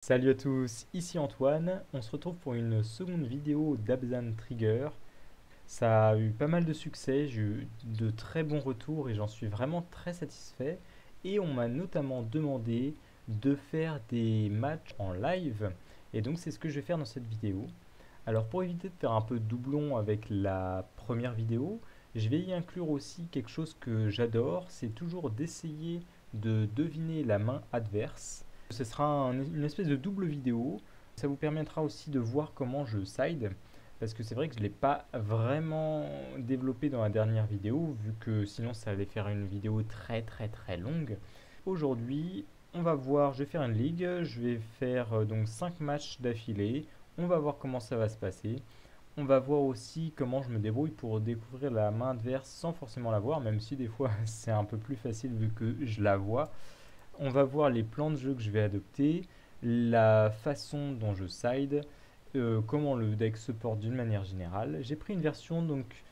Salut à tous, ici Antoine. On se retrouve pour une seconde vidéo d'Abzan Trigger. Ça a eu pas mal de succès, j'ai eu de très bons retours et j'en suis vraiment très satisfait. Et on m'a notamment demandé de faire des matchs en live. Et donc c'est ce que je vais faire dans cette vidéo. Alors pour éviter de faire un peu de doublon avec la première vidéo, je vais y inclure aussi quelque chose que j'adore, c'est toujours d'essayer de deviner la main adverse. Ce sera une espèce de double vidéo. Ça vous permettra aussi de voir comment je side. Parce que c'est vrai que je ne l'ai pas vraiment développé dans la dernière vidéo, vu que sinon ça allait faire une vidéo très longue. Aujourd'hui, on va voir, je vais faire une ligue, je vais faire donc 5 matchs d'affilée. On va voir comment ça va se passer. On va voir aussi comment je me débrouille pour découvrir la main adverse sans forcément la voir, même si des fois c'est un peu plus facile vu que je la vois. On va voir les plans de jeu que je vais adopter, la façon dont je side, comment le deck se porte d'une manière générale. J'ai pris une version donc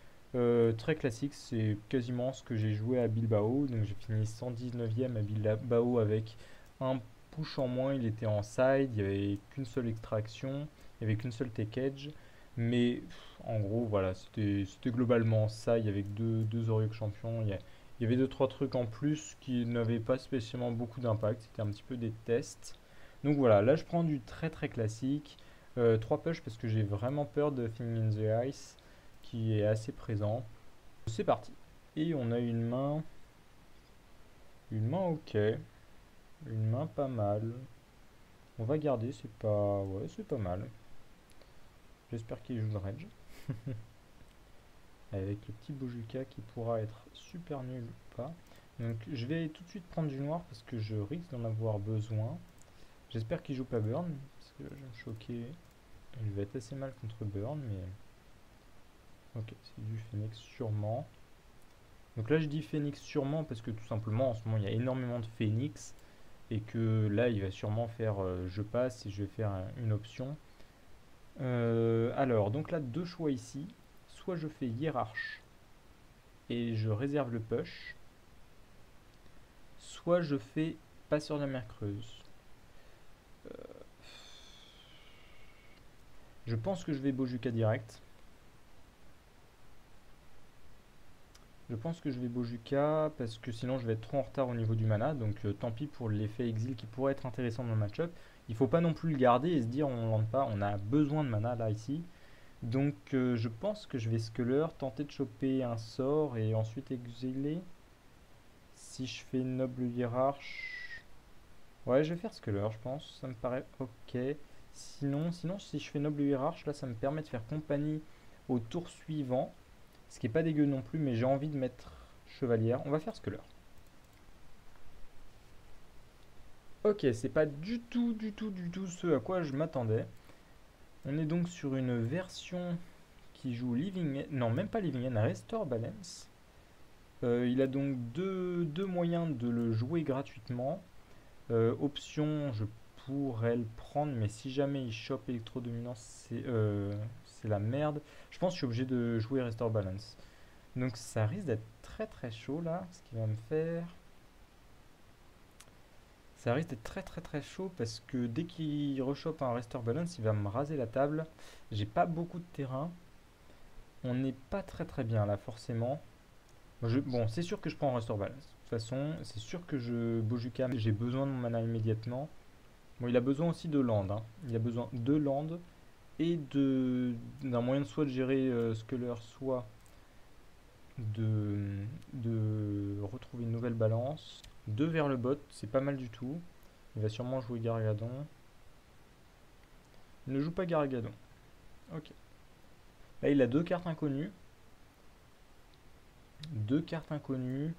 très classique, c'est quasiment ce que j'ai joué à Bilbao. Donc j'ai fini 119e à Bilbao avec un push en moins, il était en side, il n'y avait qu'une seule extraction, il n'y avait qu'une seule tech edge. Mais en gros, voilà, c'était globalement ça. Il y avait que deux Oriok champions. Il y avait deux, trois trucs en plus qui n'avaient pas spécialement beaucoup d'impact. C'était un petit peu des tests. Donc voilà, là je prends du très classique. 3 push parce que j'ai vraiment peur de Thing in the Ice qui est assez présent. C'est parti. Et on a une main. Une main ok. Une main pas mal. On va garder, c'est pas. Ouais, c'est pas mal. J'espère qu'il joue Dredge. Avec le petit Bojuka qui pourra être super nul ou pas. Donc je vais tout de suite prendre du noir parce que je risque d'en avoir besoin. J'espère qu'il joue pas Burn, parce que là je vais me choquer. Il va être assez mal contre Burn, mais... Ok, c'est du Phoenix sûrement. Donc là je dis Phoenix sûrement parce que tout simplement en ce moment il y a énormément de Phoenix. Et que là il va sûrement faire je passe et je vais faire une option. Alors, donc là deux choix ici. Soit je fais hiérarche et je réserve le push. Soit je fais passeur de la mer creuse. Je pense que je vais Bojuka direct. Je pense que je vais Bojuka parce que sinon je vais être trop en retard au niveau du mana. Donc tant pis pour l'effet exil qui pourrait être intéressant dans le match-up. Il faut pas non plus le garder et se dire on ne lance pas, on a besoin de mana là ici. Donc je pense que je vais Sculler, tenter de choper un sort et ensuite exiler. Si je fais noble hiérarche... Ouais, je vais faire Sculler, je pense. Ça me paraît ok. Sinon, si je fais noble hiérarche, là, ça me permet de faire compagnie au tour suivant. Ce qui est pas dégueu non plus, mais j'ai envie de mettre chevalière. On va faire Sculler. Ok, c'est pas du tout ce à quoi je m'attendais. On est donc sur une version qui joue Living End, non même pas Living End, Restore Balance. Il a donc deux moyens de le jouer gratuitement. Option, je pourrais le prendre, mais si jamais il chope électrodominance, c'est la merde. Je pense que je suis obligé de jouer Restore Balance. Donc ça risque d'être très chaud là, ce qu'il va me faire. Ça risque d'être très chaud parce que dès qu'il rechoppe un Restore Balance, il va me raser la table. J'ai pas beaucoup de terrain. On n'est pas très bien là forcément. Bon, c'est sûr que je prends un Restore Balance. De toute façon, c'est sûr que je Bojuka, j'ai besoin de mon mana immédiatement. Bon, il a besoin aussi de land, hein. Il a besoin de land et d'un moyen de soit de gérer Sculler, soit de retrouver une nouvelle balance. 2 vers le bot, c'est pas mal du tout. Il va sûrement jouer Gargadon. Il ne joue pas Gargadon. Ok. Là, il a deux cartes inconnues. Deux cartes inconnues.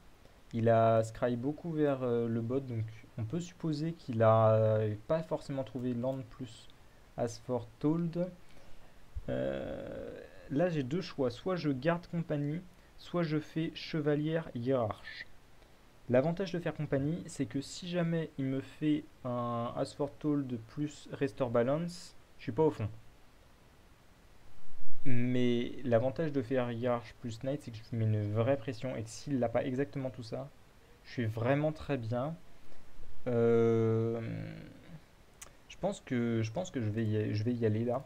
Il a scry beaucoup vers le bot, donc on peut supposer qu'il a pas forcément trouvé land plus Asfort Told. Là, j'ai deux choix. Soit je garde compagnie, soit je fais chevalière hiérarche. L'avantage de faire compagnie, c'est que si jamais il me fait un Asfort Told plus Restore Balance, je suis pas au fond. Mais l'avantage de faire hiérarche plus Knight, c'est que je mets une vraie pression et que s'il n'a pas exactement tout ça, je suis vraiment très bien. Euh, Je pense que je vais y aller là.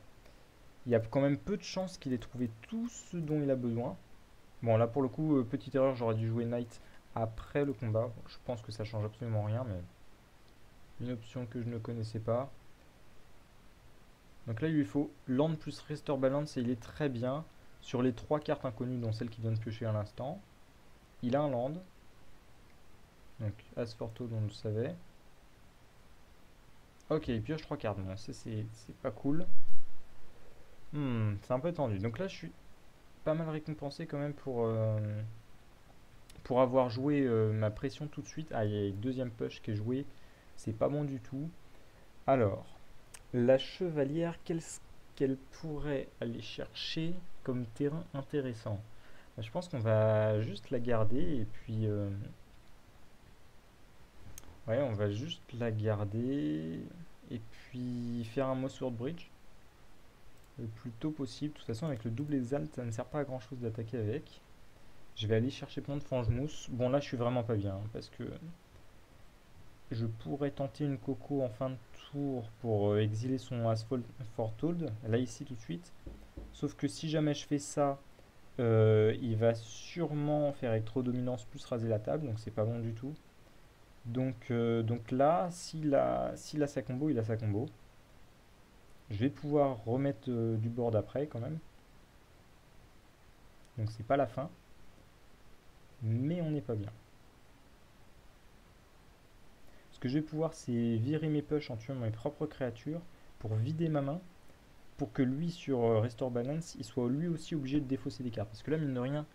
Il y a quand même peu de chances qu'il ait trouvé tout ce dont il a besoin. Bon, là pour le coup, petite erreur, j'aurais dû jouer Knight après le combat. Bon, je pense que ça change absolument rien, mais une option que je ne connaissais pas. Donc là, il lui faut Land plus Restore Balance et il est très bien sur les 3 cartes inconnues, dont celle qui vient de piocher à l'instant. Il a un Land. Donc As Forto, on le savait. Ok, il pioche 3 cartes. Bon, ça c'est pas cool. C'est un peu tendu. Donc là, je suis pas mal récompensé quand même pour avoir joué ma pression tout de suite. Ah, il y a une deuxième push qui est jouée. C'est pas bon du tout. Alors, la chevalière, qu'elle pourrait aller chercher comme terrain intéressant? Je pense qu'on va juste la garder et puis... ouais, on va juste la garder et puis faire un Mossword Bridge le plus tôt possible. De toute façon, avec le double exalt, ça ne sert pas à grand chose d'attaquer avec. Je vais aller chercher plein de Fangemousse. Bon, là, je suis vraiment pas bien parce que je pourrais tenter une Coco en fin de tour pour exiler son Asphalt Foretold, là, ici, tout de suite. Sauf que si jamais je fais ça, il va sûrement faire électro-dominance plus raser la table, donc c'est pas bon du tout. Donc là, s'il a sa combo, il a sa combo. Je vais pouvoir remettre du board après quand même. Donc c'est pas la fin. Mais on n'est pas bien. Ce que je vais pouvoir, c'est virer mes push en tuant mes propres créatures pour vider ma main. Pour que lui, sur Restore Balance, il soit lui aussi obligé de défausser des cartes. Parce que là, mine de rien,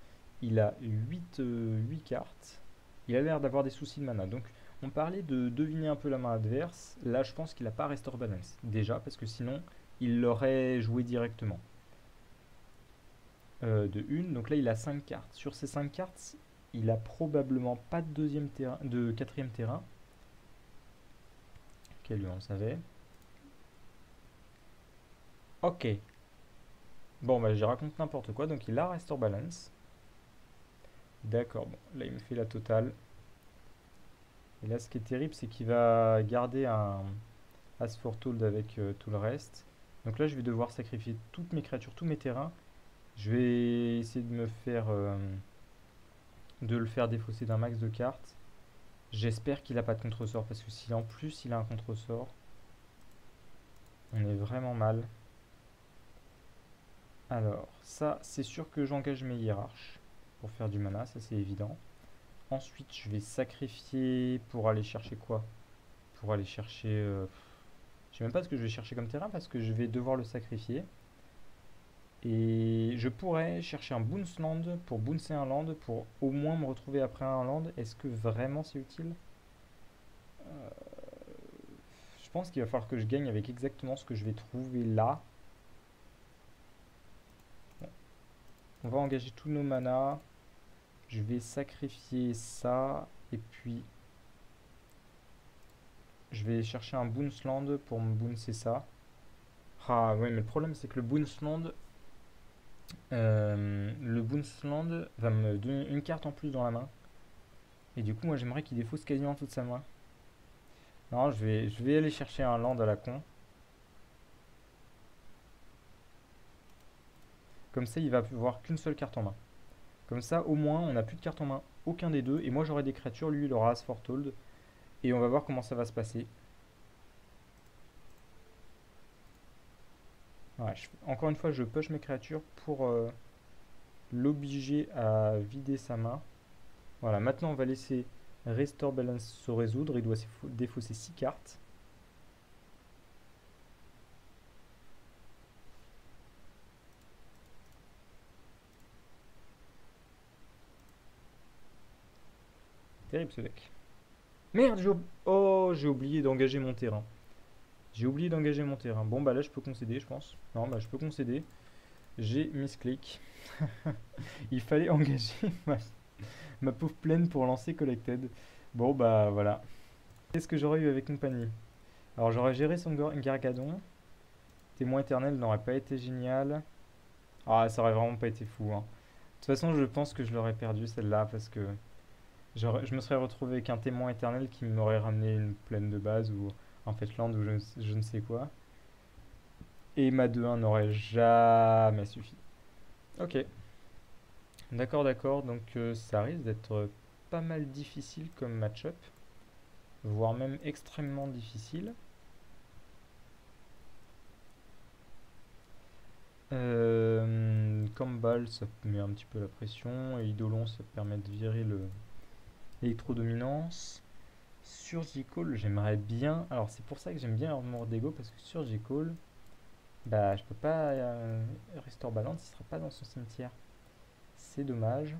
il a 8 cartes. Il a l'air d'avoir des soucis de mana. Donc on parlait de deviner un peu la main adverse. Là, je pense qu'il n'a pas Restore Balance. Déjà, parce que sinon, il l'aurait joué directement. De une. Donc là, il a 5 cartes. Sur ces 5 cartes, il a probablement pas de deuxième terrain, de quatrième terrain. Ok, lui, on le savait. Ok. Bon, bah, j'ai raconté n'importe quoi. Donc il a Restore Balance. D'accord, bon, là, il me fait la totale. Et là, ce qui est terrible, c'est qu'il va garder un As Foretold avec tout le reste. Donc là, je vais devoir sacrifier toutes mes créatures, tous mes terrains. Je vais essayer de le faire défausser d'un max de cartes. J'espère qu'il n'a pas de contre-sort, parce que si en plus il a un contre-sort, on est vraiment mal. Alors, ça, c'est sûr que j'engage mes hiérarches pour faire du mana, ça c'est évident. Ensuite, je vais sacrifier pour aller chercher quoi? Pour aller chercher... je sais même pas ce que je vais chercher comme terrain, parce que je vais devoir le sacrifier. Et je pourrais chercher un bounce land pour bouncer un land, pour au moins me retrouver après un land. Est-ce que vraiment c'est utile? Je pense qu'il va falloir que je gagne avec exactement ce que je vais trouver là. Bon. On va engager tous nos manas. Je vais sacrifier ça. Et puis, je vais chercher un bounce land pour me bouncer ça. Ah ouais, mais le problème c'est que le bounce land va me donner une carte en plus dans la main. Et du coup, moi j'aimerais qu'il défausse quasiment toute sa main. Non, je vais aller chercher un land à la con. Comme ça, il va avoir qu'une seule carte en main. Comme ça, au moins, on n'a plus de carte en main, aucun des deux. Et moi, j'aurai des créatures, lui, il aura As Foretold. Et on va voir comment ça va se passer. Ouais, encore une fois, je push mes créatures pour l'obliger à vider sa main. Voilà, maintenant, on va laisser Restore Balance se résoudre. Il doit défausser 6 cartes. Terrible ce deck. Merde, j'ai oublié d'engager mon terrain. J'ai oublié d'engager mon terrain. Bon, bah là, je peux concéder, je pense. Non, bah je peux concéder. J'ai misclick. Il fallait engager ma pauvre plaine pour lancer Collected. Bon, bah voilà. Qu'est-ce que j'aurais eu avec compagnie? Alors, j'aurais géré son Gargadon. Témoin éternel n'aurait pas été génial. Ah, ça aurait vraiment pas été fou, hein. De toute façon, je pense que je l'aurais perdu celle-là parce que je me serais retrouvé avec un témoin éternel qui m'aurait ramené une plaine de base ou en fait land ou je ne sais quoi. Et ma 2-1 n'aurait jamais suffi. Ok, d'accord, d'accord, donc ça risque d'être pas mal difficile comme match-up, voire même extrêmement difficile. Kambal, ça met un petit peu la pression, et Eidolon, ça permet de virer l'électrodominance. Surgical, j'aimerais bien. Alors, c'est pour ça que j'aime bien Armor d'Ego, parce que Surgical, bah, je peux pas. Restore Balance, il sera pas dans son cimetière. C'est dommage.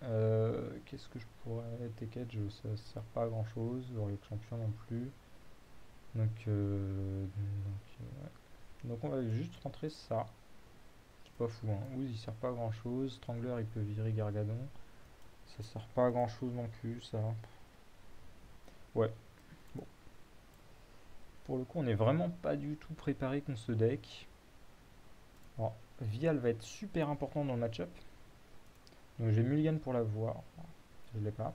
Qu'est-ce que je pourrais. T4, ça sert pas à grand chose. Warrior Champion non plus. Donc on va juste rentrer ça. C'est pas fou, hein. Ouz il sert pas à grand chose. Strangler il peut virer Gargadon. Ça sert pas à grand chose non plus, ça. Ouais, bon. Pour le coup, on est vraiment pas du tout préparé contre ce deck. Alors, Vial va être super important dans le match-up. Donc j'ai mulligan pour l'avoir. Je l'ai pas.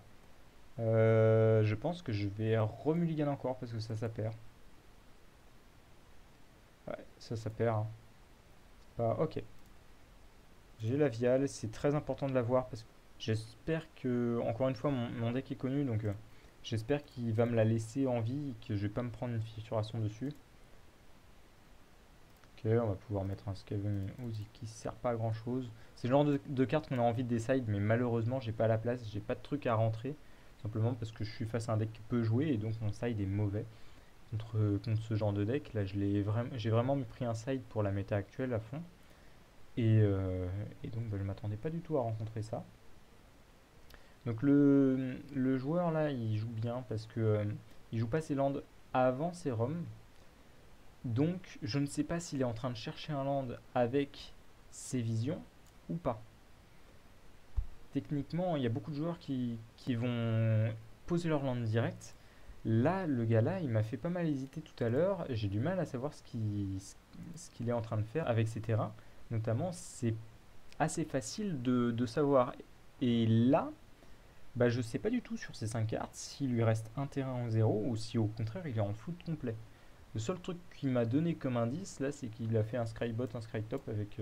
Je pense que je vais remulligan encore parce que ça perd. Ouais, ça perd, hein. Bah, ok. J'ai la Vial, c'est très important de l'avoir parce que j'espère que, encore une fois, mon deck est connu, donc j'espère qu'il va me la laisser en vie et que je vais pas me prendre une fissuration dessus. Ok, on va pouvoir mettre un Skaven Oozy qui sert pas à grand chose. C'est le genre de carte qu'on a envie de décide, mais malheureusement j'ai pas la place, j'ai pas de truc à rentrer. Simplement parce que je suis face à un deck qui peut jouer et donc mon side est mauvais contre ce genre de deck. Là j'ai vraiment pris un side pour la méta actuelle à fond. Et donc bah, je m'attendais pas du tout à rencontrer ça. Donc le joueur là il joue bien parce que il joue pas ses lands avant ses roms. Donc je ne sais pas s'il est en train de chercher un land avec ses visions ou pas. Techniquement, il y a beaucoup de joueurs qui vont poser leur land direct. Là, le gars là, il m'a fait pas mal hésiter tout à l'heure. J'ai du mal à savoir ce qu'il est en train de faire avec ses terrains. Notamment, c'est assez facile de savoir. Et là, bah, je sais pas du tout sur ces 5 cartes s'il lui reste un terrain en 0 ou si au contraire il est en floute complet. Le seul truc qu'il m'a donné comme indice là, c'est qu'il a fait un Skybot, un Skytop avec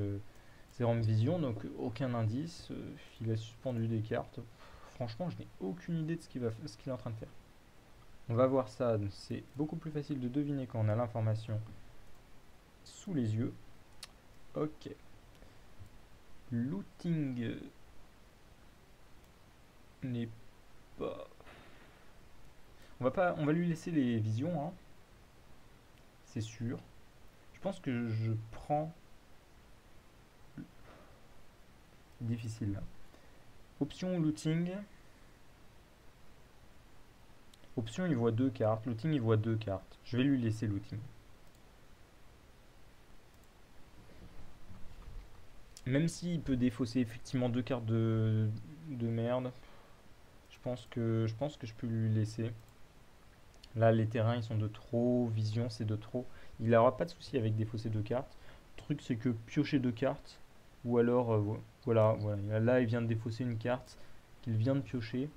Serum Vision, donc aucun indice. Il a suspendu des cartes. Franchement, je n'ai aucune idée de ce qu'il est en train de faire. On va voir ça, c'est beaucoup plus facile de deviner quand on a l'information sous les yeux. Ok. Looting n'est pas... On va lui laisser les visions, hein. C'est sûr. Je pense que je prends... Difficile là. Option looting. Option il voit 2 cartes. Looting il voit 2 cartes. Je vais lui laisser looting. Même s'il peut défausser effectivement 2 cartes de merde, je pense que je peux lui laisser. Là les terrains ils sont de trop, vision c'est de trop. Il n'aura pas de souci avec défausser 2 cartes. Le truc c'est que piocher 2 cartes, ou alors voilà. Là il vient de défausser une carte qu'il vient de piocher.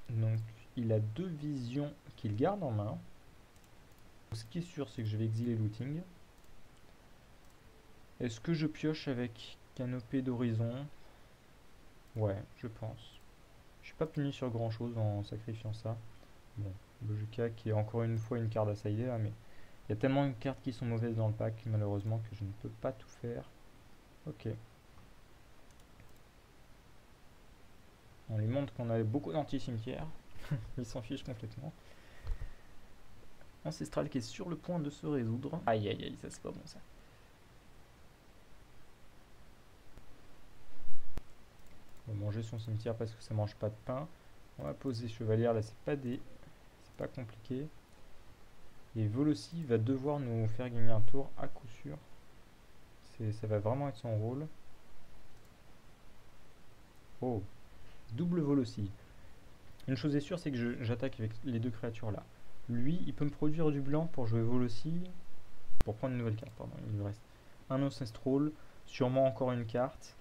Donc il a 2 visions qu'il garde en main. Ce qui est sûr c'est que je vais exiler looting. Est-ce que je pioche avec canopée d'horizon? Ouais, je pense. Je suis pas puni sur grand chose en sacrifiant ça. Bon, Bojuka qui est encore une fois une carte à sider là, mais il y a tellement de cartes qui sont mauvaises dans le pack malheureusement que je ne peux pas tout faire. Ok. On lui montre qu'on a beaucoup d'anti-cimetières. Il s'en fiche complètement. Ancestral qui est sur le point de se résoudre. Aïe aïe aïe, ça c'est pas bon ça. On va manger son cimetière parce que ça mange pas de pain. On va poser chevalière, là c'est pas compliqué. Et Volosi va devoir nous faire gagner un tour à coup sûr. Ça va vraiment être son rôle. Oh, double Volosi. Une chose est sûre, c'est que j'attaque avec les 2 créatures là. Lui, il peut me produire du blanc pour jouer Volosi. Pour prendre une nouvelle carte, pardon. Il lui reste un Ancestral, sûrement encore une carte.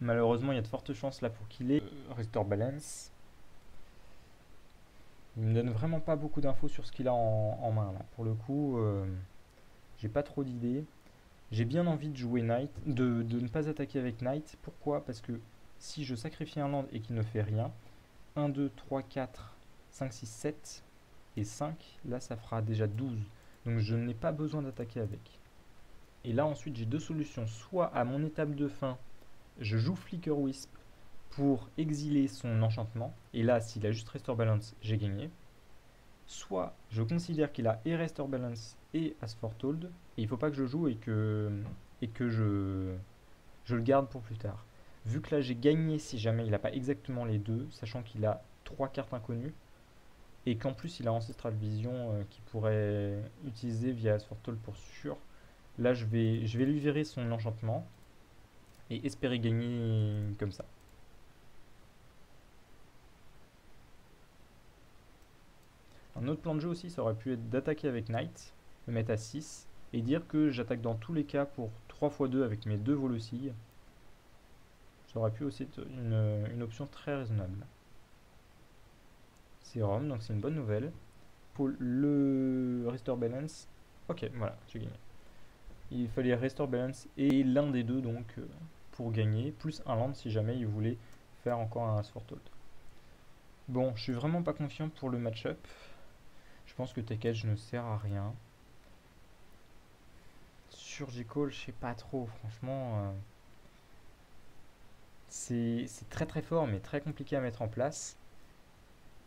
Malheureusement, il y a de fortes chances là pour qu'il ait Restore Balance. Il me donne vraiment pas beaucoup d'infos sur ce qu'il a en main là. Pour le coup, j'ai pas trop d'idées. J'ai bien envie de jouer Knight, de ne pas attaquer avec Knight. Pourquoi? Parce que si je sacrifie un land et qu'il ne fait rien, 1, 2, 3, 4, 5, 6, 7 et 5, là ça fera déjà 12. Donc je n'ai pas besoin d'attaquer avec. Et là ensuite j'ai deux solutions. Soit à mon étape de fin, je joue Flicker Wisp pour exiler son enchantement. Et là s'il a juste Restore Balance, j'ai gagné. Soit je considère qu'il a et Restore Balance et As Foretold, et il ne faut pas que je joue et que je le garde pour plus tard. Vu que là j'ai gagné si jamais il n'a pas exactement les deux, sachant qu'il a 3 cartes inconnues, et qu'en plus il a Ancestral Vision qu'il pourrait utiliser via As Foretold pour sûr, là je vais lui virer son enchantement et espérer gagner comme ça. Un autre plan de jeu aussi, ça aurait pu être d'attaquer avec Knight, le mettre à 6, et dire que j'attaque dans tous les cas pour 3x2 avec mes deux Volocilles. Ça aurait pu aussi être une option très raisonnable. C'est Rome, donc c'est une bonne nouvelle. Pour le Restore Balance, ok, voilà, j'ai gagné. Il fallait Restore Balance et l'un des deux donc pour gagner, plus un land si jamais il voulait faire encore un Asfortold. Bon, je suis vraiment pas confiant pour le match-up. Je pense que Take-Edge ne sert à rien. Surgical, je sais pas trop, franchement. C'est très très fort, mais très compliqué à mettre en place.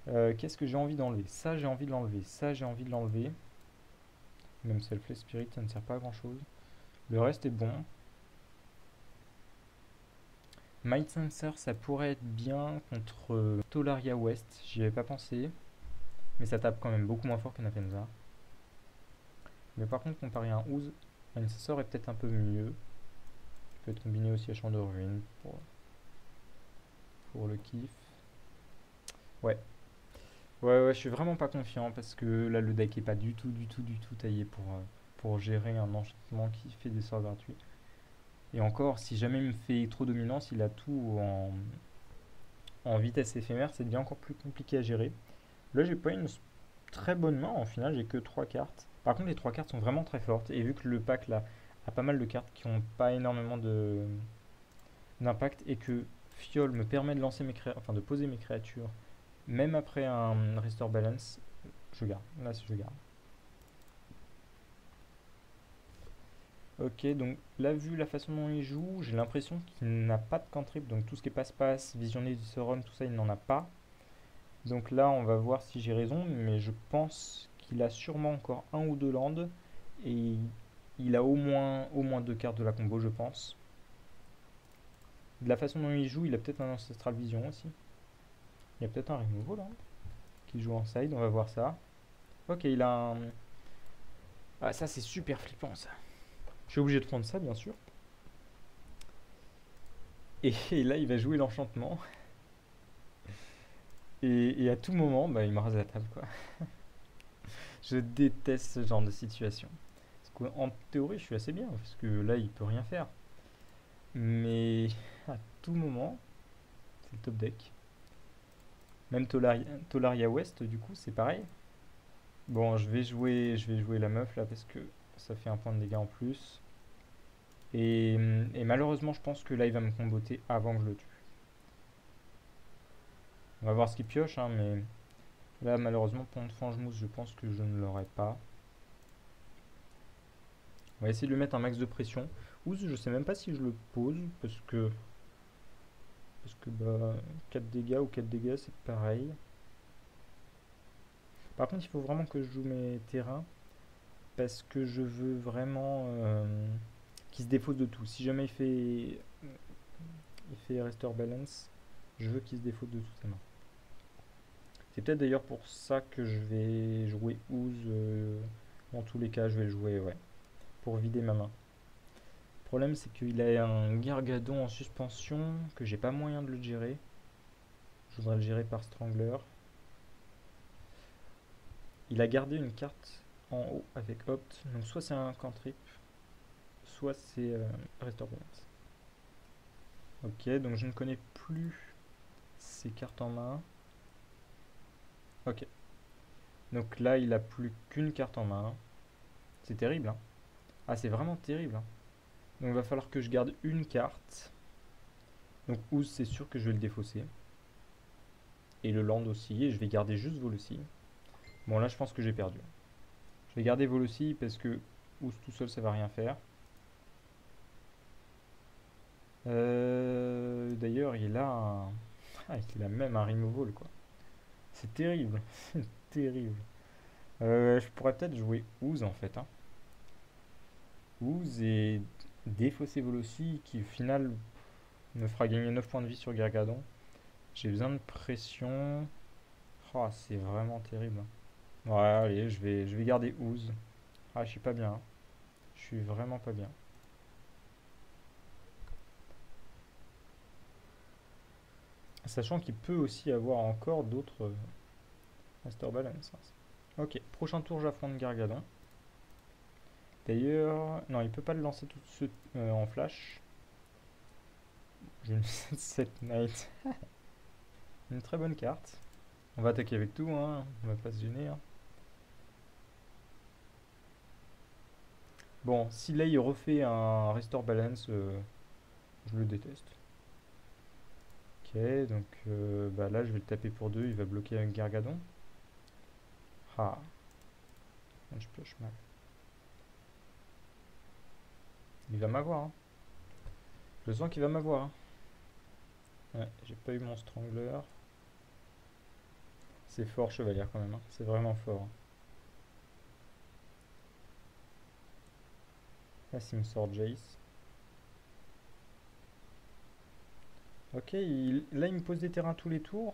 Qu'est-ce que j'ai envie d'enlever? Ça, j'ai envie de l'enlever. Ça, j'ai envie de l'enlever. Même Selfless Spirit, ça ne sert pas à grand chose. Le reste est bon. Might Sensor, ça pourrait être bien contre Tolaria West. J'y avais pas pensé. Mais ça tape quand même beaucoup moins fort qu'un Afenza. Mais par contre, comparé à un Ooze, Might Sensor est peut-être un peu mieux. Il peut être combiné aussi à Champ de Ruine pour le kiff. Ouais. Ouais, je suis vraiment pas confiant parce que là, le deck est pas du tout taillé pour gérer un enchantement qui fait des sorts gratuits. Et encore, si jamais il me fait trop dominance, il a tout en vitesse éphémère, c'est devient encore plus compliqué à gérer. Là, j'ai pas une très bonne main, en final, j'ai que 3 cartes. Par contre, les 3 cartes sont vraiment très fortes. Et vu que le pack là a pas mal de cartes qui ont pas énormément d'impact et que Fiole me permet de lancer de poser mes créatures, même après un Restore Balance, je garde. Là, je garde. Ok, donc là, vu la façon dont il joue, j'ai l'impression qu'il n'a pas de cantrip. Donc tout ce qui est passe-passe, visionner du Sauron, tout ça, il n'en a pas. Donc là, on va voir si j'ai raison, mais je pense qu'il a sûrement encore un ou deux landes. Et il a au moins deux cartes de la combo, je pense. De la façon dont il joue, il a peut-être un Ancestral Vision aussi. Il y a peut-être un Removal là, qui joue en side, on va voir ça. Ok, il a un... Ah, ça c'est super flippant ça. Je suis obligé de prendre ça, bien sûr. Et là, il va jouer l'enchantement. Et à tout moment, bah, il me rase la table, quoi. Je déteste ce genre de situation. Parce qu'en théorie, je suis assez bien, parce que là, il peut rien faire. Mais à tout moment, c'est le top deck. Même Tolaria West, du coup, c'est pareil. Bon, je vais jouer la meuf là parce que ça fait un point de dégâts en plus. Et malheureusement, je pense que là, il va me comboter avant que je le tue. On va voir ce qu'il pioche, hein, mais là, malheureusement, pour une Fangemousse, je pense que je ne l'aurai pas. On va essayer de lui mettre un max de pression. Ou je sais même pas si je le pose parce que bah, 4 dégâts ou 4 dégâts, c'est pareil. Par contre, il faut vraiment que je joue mes terrains parce que je veux vraiment qu'il se défausse de tout. Si jamais il fait Restore Balance, je veux qu'il se défausse de toutes ses mains. C'est peut-être d'ailleurs pour ça que je vais jouer Ooze. Dans tous les cas, je vais le jouer, ouais, pour vider ma main. Le problème, c'est qu'il a un Gargadon en suspension, que j'ai pas moyen de le gérer. Je voudrais le gérer par Strangler. Il a gardé une carte en haut avec Opt, donc soit c'est un cantrip, soit c'est Restore Balance. Ok, donc je ne connais plus ses cartes en main. Ok, Donc là, il a plus qu'une carte en main. C'est terrible, hein. Ah, c'est vraiment terrible, hein. Donc il va falloir que je garde une carte. Donc Ouz, c'est sûr que je vais le défausser. Et le land aussi. Et je vais garder juste Vol aussi. Bon, là, je pense que j'ai perdu. Je vais garder Vol aussi parce que Ouz tout seul, ça va rien faire. D'ailleurs, il a un... Ah, il a même un removal, quoi. C'est terrible. C'est terrible. Je pourrais peut-être jouer Ouz, en fait, hein. Ouz et défausser Vol aussi, qui au final me fera gagner 9 points de vie sur Gargadon. J'ai besoin de pression. Oh, c'est vraiment terrible. Ouais, allez, je vais garder Ouz. Ah, je suis pas bien, hein. Je suis vraiment pas bien. Sachant qu'il peut aussi avoir encore d'autres Master Balance, hein. Ok, prochain tour, j'affronte Gargadon. D'ailleurs, non, il peut pas le lancer tout de suite en flash. J'ai une 7 Knight. Une très bonne carte. On va attaquer avec tout, hein. On va pas se gêner, hein. Bon, si là il refait un Restore Balance, je le déteste. Ok, donc bah là je vais le taper pour 2, il va bloquer avec Gargadon. Ah, je pioche mal. Il va m'avoir, hein. Je sens qu'il va m'avoir, hein. Ouais, j'ai pas eu mon Strangler. C'est fort Chevalier quand même, hein. C'est vraiment fort, hein. Là s'il me sort Jace. Ok, là il me pose des terrains tous les tours.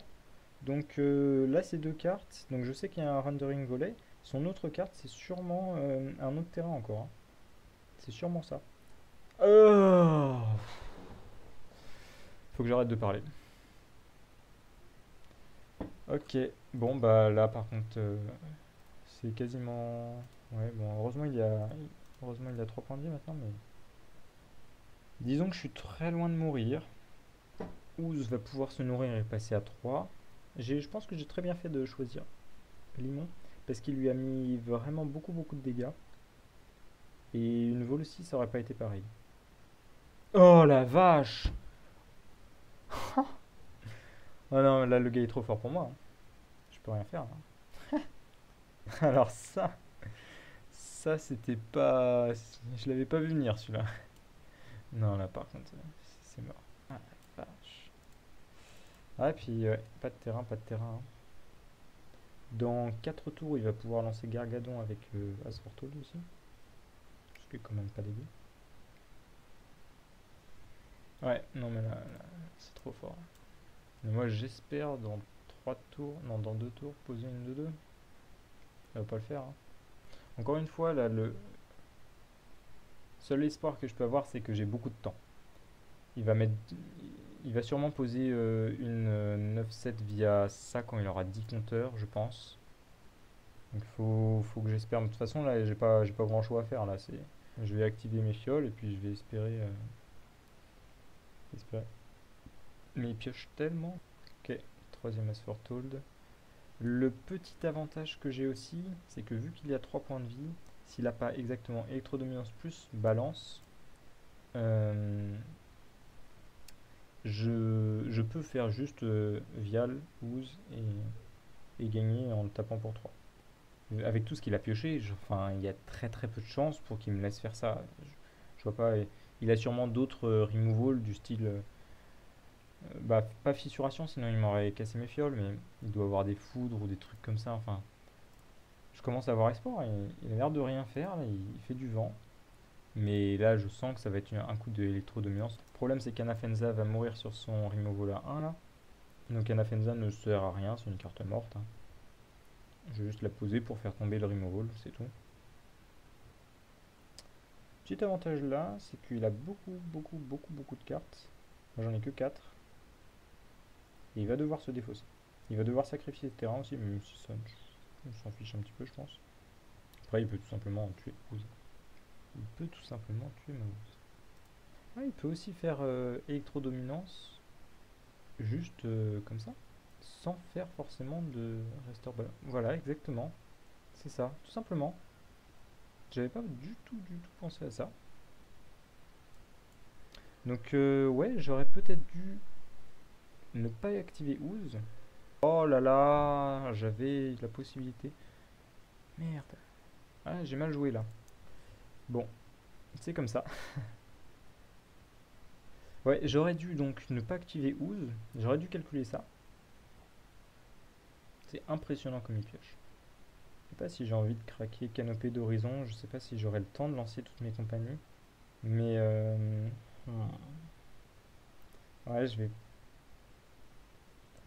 Donc là c'est deux cartes. Donc je sais qu'il y a un Rendering Volley. Son autre carte c'est sûrement un autre terrain encore, hein. C'est sûrement ça. Oh, faut que j'arrête de parler. Ok, bon bah là par contre c'est quasiment... Ouais bon heureusement il a 3 points de vie maintenant mais... Disons que je suis très loin de mourir. Ouz va pouvoir se nourrir et passer à 3. Je pense que j'ai très bien fait de choisir Limon parce qu'il lui a mis vraiment beaucoup de dégâts. Et une vol aussi ça aurait pas été pareil. Oh la vache! Oh non là le gars est trop fort pour moi, hein. Je peux rien faire, hein. Alors ça c'était pas... Je l'avais pas vu venir celui-là. Non là par contre c'est mort. Ah la vache. Ah et puis ouais, pas de terrain, hein. Dans 4 tours il va pouvoir lancer Gargadon avec Asfortol aussi. Ce qui est quand même pas dégueu. Ouais, non mais là, c'est trop fort. Mais moi j'espère dans 3 tours, non dans 2 tours, poser une 2-2. Ça va pas le faire, hein. Encore une fois, là, le seul espoir que je peux avoir, c'est que j'ai beaucoup de temps. Il va mettre, il va sûrement poser une 9-7 via ça quand il aura 10 compteurs, je pense. Donc faut que j'espère. De toute façon, là, j'ai pas grand choix à faire. Là, je vais activer mes fioles et puis je vais espérer. Mais il pioche tellement. Ok, troisième As for Told. Le petit avantage que j'ai aussi, c'est que vu qu'il y a 3 points de vie, s'il n'a pas exactement électrodominance plus balance, euh, je peux faire juste Vial, Ooze et gagner en le tapant pour 3. Avec tout ce qu'il a pioché, enfin, il y a très peu de chances pour qu'il me laisse faire ça. Je vois pas. Il a sûrement d'autres removals du style. Bah, pas fissuration, sinon il m'aurait cassé mes fioles, mais il doit avoir des foudres ou des trucs comme ça. Enfin, je commence à avoir espoir. Il a l'air de rien faire, là, il fait du vent. Mais là, je sens que ça va être un coup d'électrodominance. Le problème, c'est qu'Anafenza va mourir sur son removal à 1 là. Donc Anafenza ne sert à rien, c'est une carte morte, hein. Je vais juste la poser pour faire tomber le removal, c'est tout. Petit avantage là, c'est qu'il a beaucoup de cartes. Moi j'en ai que 4. Et il va devoir se défausser. Il va devoir sacrifier ce terrain aussi, même si ça, on s'en fiche un petit peu, je pense. Après, il peut tout simplement tuer Ouz. Il peut tout simplement tuer ma Ouz. Ah, il peut aussi faire électrodominance, juste comme ça, sans faire forcément de restore balance. Voilà, exactement. C'est ça, tout simplement. J'avais pas du tout pensé à ça. Donc ouais, j'aurais peut-être dû ne pas activer Ooze. Oh là là, j'avais la possibilité. Merde. Ah, j'ai mal joué là. Bon, c'est comme ça. Ouais, j'aurais dû donc ne pas activer Ooze. J'aurais dû calculer ça. C'est impressionnant comme il pioche. Je sais pas si j'ai envie de craquer Canopée d'Horizon. Je sais pas si j'aurai le temps de lancer toutes mes compagnies. Mais ouais, je vais.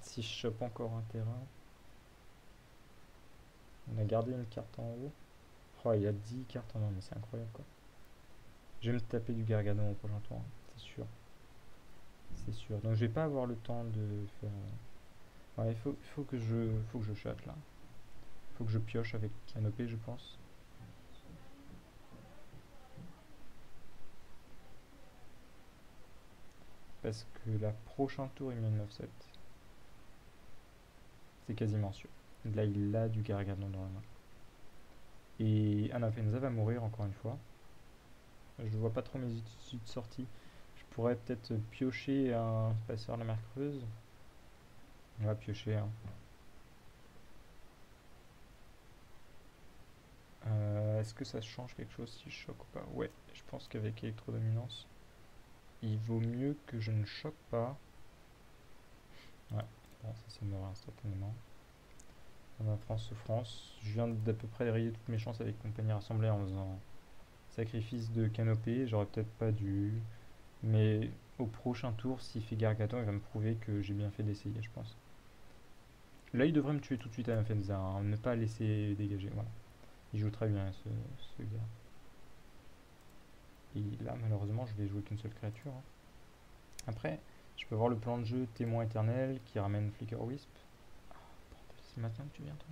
Si je chope encore un terrain. On a gardé une carte en haut. Oh, il y a 10 cartes en main, mais c'est incroyable quoi. Je vais me taper du Gargadon au prochain tour, hein, c'est sûr. C'est sûr. Donc je vais pas avoir le temps de faire. Ouais, faut que je chatte là. Faut que je pioche avec Canopée, je pense. Parce que la prochain tour, il met 9-7. C'est quasiment sûr. Là, il a du Gargadon dans la main. Et Anafenza va mourir encore une fois. Je vois pas trop mes issues de sortie. Je pourrais peut-être piocher un passeur la mer creuse. On va piocher, hein. Est-ce que ça change quelque chose si je choque ou pas? Ouais, je pense qu'avec électrodominance, il vaut mieux que je ne choque pas. Ouais, bon, ça c'est mort instantanément. On a France souffrance. Je viens d'à peu près rayer toutes mes chances avec compagnie rassemblée en faisant sacrifice de canopée. J'aurais peut-être pas dû. Mais au prochain tour, s'il fait Gargadon, il va me prouver que j'ai bien fait d'essayer, je pense. Là, il devrait me tuer tout de suite à Infenza, hein, ne pas laisser dégager. Voilà. Il joue très bien ce gars. Et là, malheureusement, je vais jouer qu'une seule créature, hein. Après, je peux voir le plan de jeu témoin éternel qui ramène Flicker Wisp. Oh, bordel, c'est maintenant que tu viens, toi.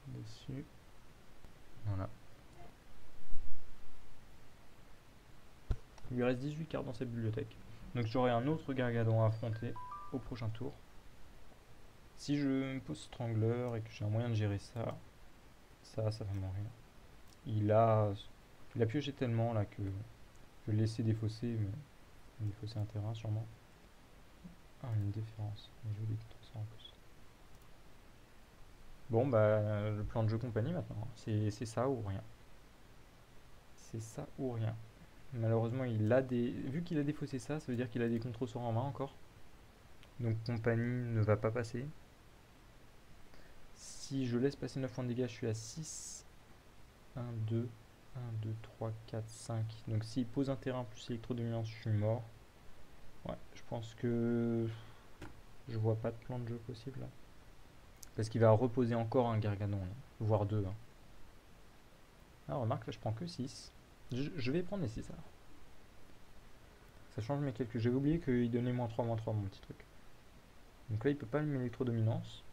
Dessus. Voilà. Il lui reste 18 cartes dans cette bibliothèque. Donc j'aurai un autre Gargadon à affronter au prochain tour. Si je me pose Strangler et que j'ai un moyen de gérer ça, ça va mourir. Il a, il a pioché tellement là que je vais le laisser défausser, mais défausser un terrain sûrement. Ah, une déférence. Il joue des contre en plus. Bon, bah, le plan de jeu compagnie maintenant. C'est ça ou rien. C'est ça ou rien. Malheureusement, il a des. Vu qu'il a défaussé ça, ça veut dire qu'il a des contre-sorts en main encore. Donc compagnie ne va pas passer. Si je laisse passer 9 points de dégâts, je suis à 6. 1, 2, 1, 2, 3, 4, 5. Donc s'il pose un terrain plus électrodominance, je suis mort. Ouais, je pense que je vois pas de plan de jeu possible là. Parce qu'il va reposer encore un Gargadon, là, voire 2, hein. Ah, remarque, là je prends que 6. Je vais prendre les 6 alors. Ça change mes calculs. J'avais oublié qu'il donnait -3, -3 mon petit truc. Donc là il peut pas allumer l'électrodominance.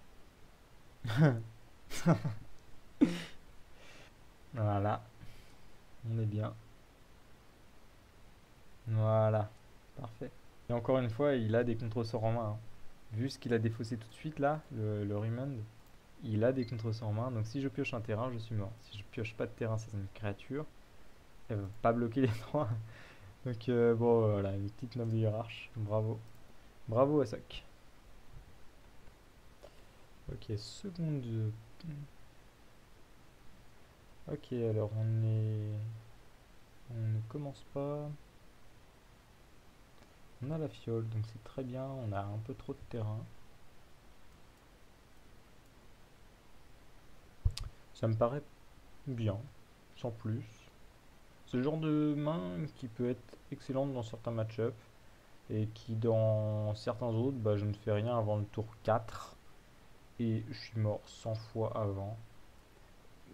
Voilà, on est bien. Voilà, parfait. Et encore une fois, il a des contre-sorts en main, hein. Vu ce qu'il a défaussé tout de suite là, le Remand, il a des contre-sorts en main. Donc si je pioche un terrain, je suis mort. Si je pioche pas de terrain, c'est une créature. Elle va pas bloquer les trois. Donc bon, voilà, une petite noble hiérarche. Bravo. Bravo à Soc. Ok, seconde. Ok, alors on est. On ne commence pas. On a la fiole, donc c'est très bien. On a un peu trop de terrain. Ça me paraît bien, sans plus. C'est le genre de main qui peut être excellente dans certains match-ups et qui dans certains autres, bah, je ne fais rien avant le tour 4 et je suis mort 100 fois avant.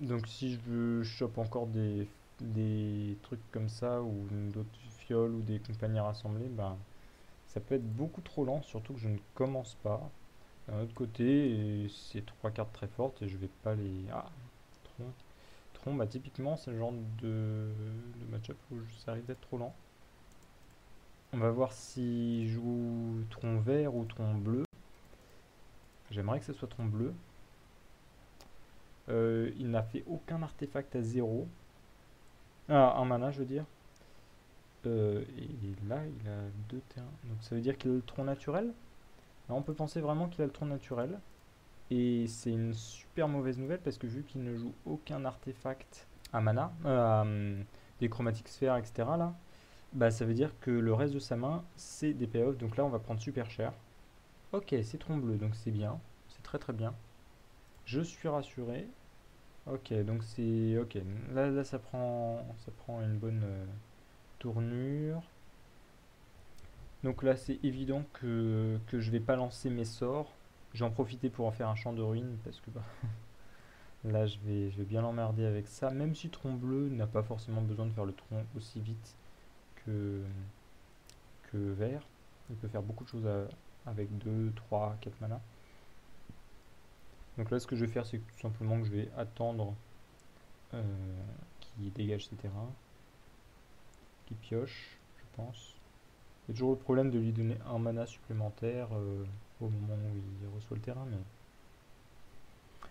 Donc si je chope encore des trucs comme ça ou d'autres fioles ou des compagnies rassemblées, bah, ça peut être beaucoup trop lent, surtout que je ne commence pas. D'un autre côté, c'est trois cartes très fortes et je vais pas les... Ah, tronc. Tronc, bah typiquement c'est le genre de match-up où ça arrive d'être trop lent. On va voir s'il joue tronc vert ou tronc bleu. J'aimerais que ce soit tronc bleu. Il n'a fait aucun artefact à 0. Ah, un mana, je veux dire. Et là, il a 2 terrains. Donc ça veut dire qu'il a le tronc naturel. Là, on peut penser vraiment qu'il a le tronc naturel. Et c'est une super mauvaise nouvelle parce que vu qu'il ne joue aucun artefact à mana, des chromatiques sphères, etc. là, bah ça veut dire que le reste de sa main, c'est des payoffs. Donc là, on va prendre super cher. Ok, c'est tronc bleu, donc c'est bien. C'est très très bien. Je suis rassuré. Ok, donc c'est... Ok, là ça prend une bonne tournure. Donc là, c'est évident que je vais pas lancer mes sorts. Je vais en profiter pour en faire un champ de ruines parce que bah, là, je vais bien l'emmerder avec ça. Même si tronc bleu n'a pas forcément besoin de faire le tronc aussi vite que, que vert. Il peut faire beaucoup de choses avec 2, 3, 4 mana. Donc là, ce que je vais faire, c'est tout simplement que je vais attendre euh, qu'il dégage ses terrains, qu'il pioche, je pense. Il y a toujours le problème de lui donner un mana supplémentaire au moment où il reçoit le terrain, mais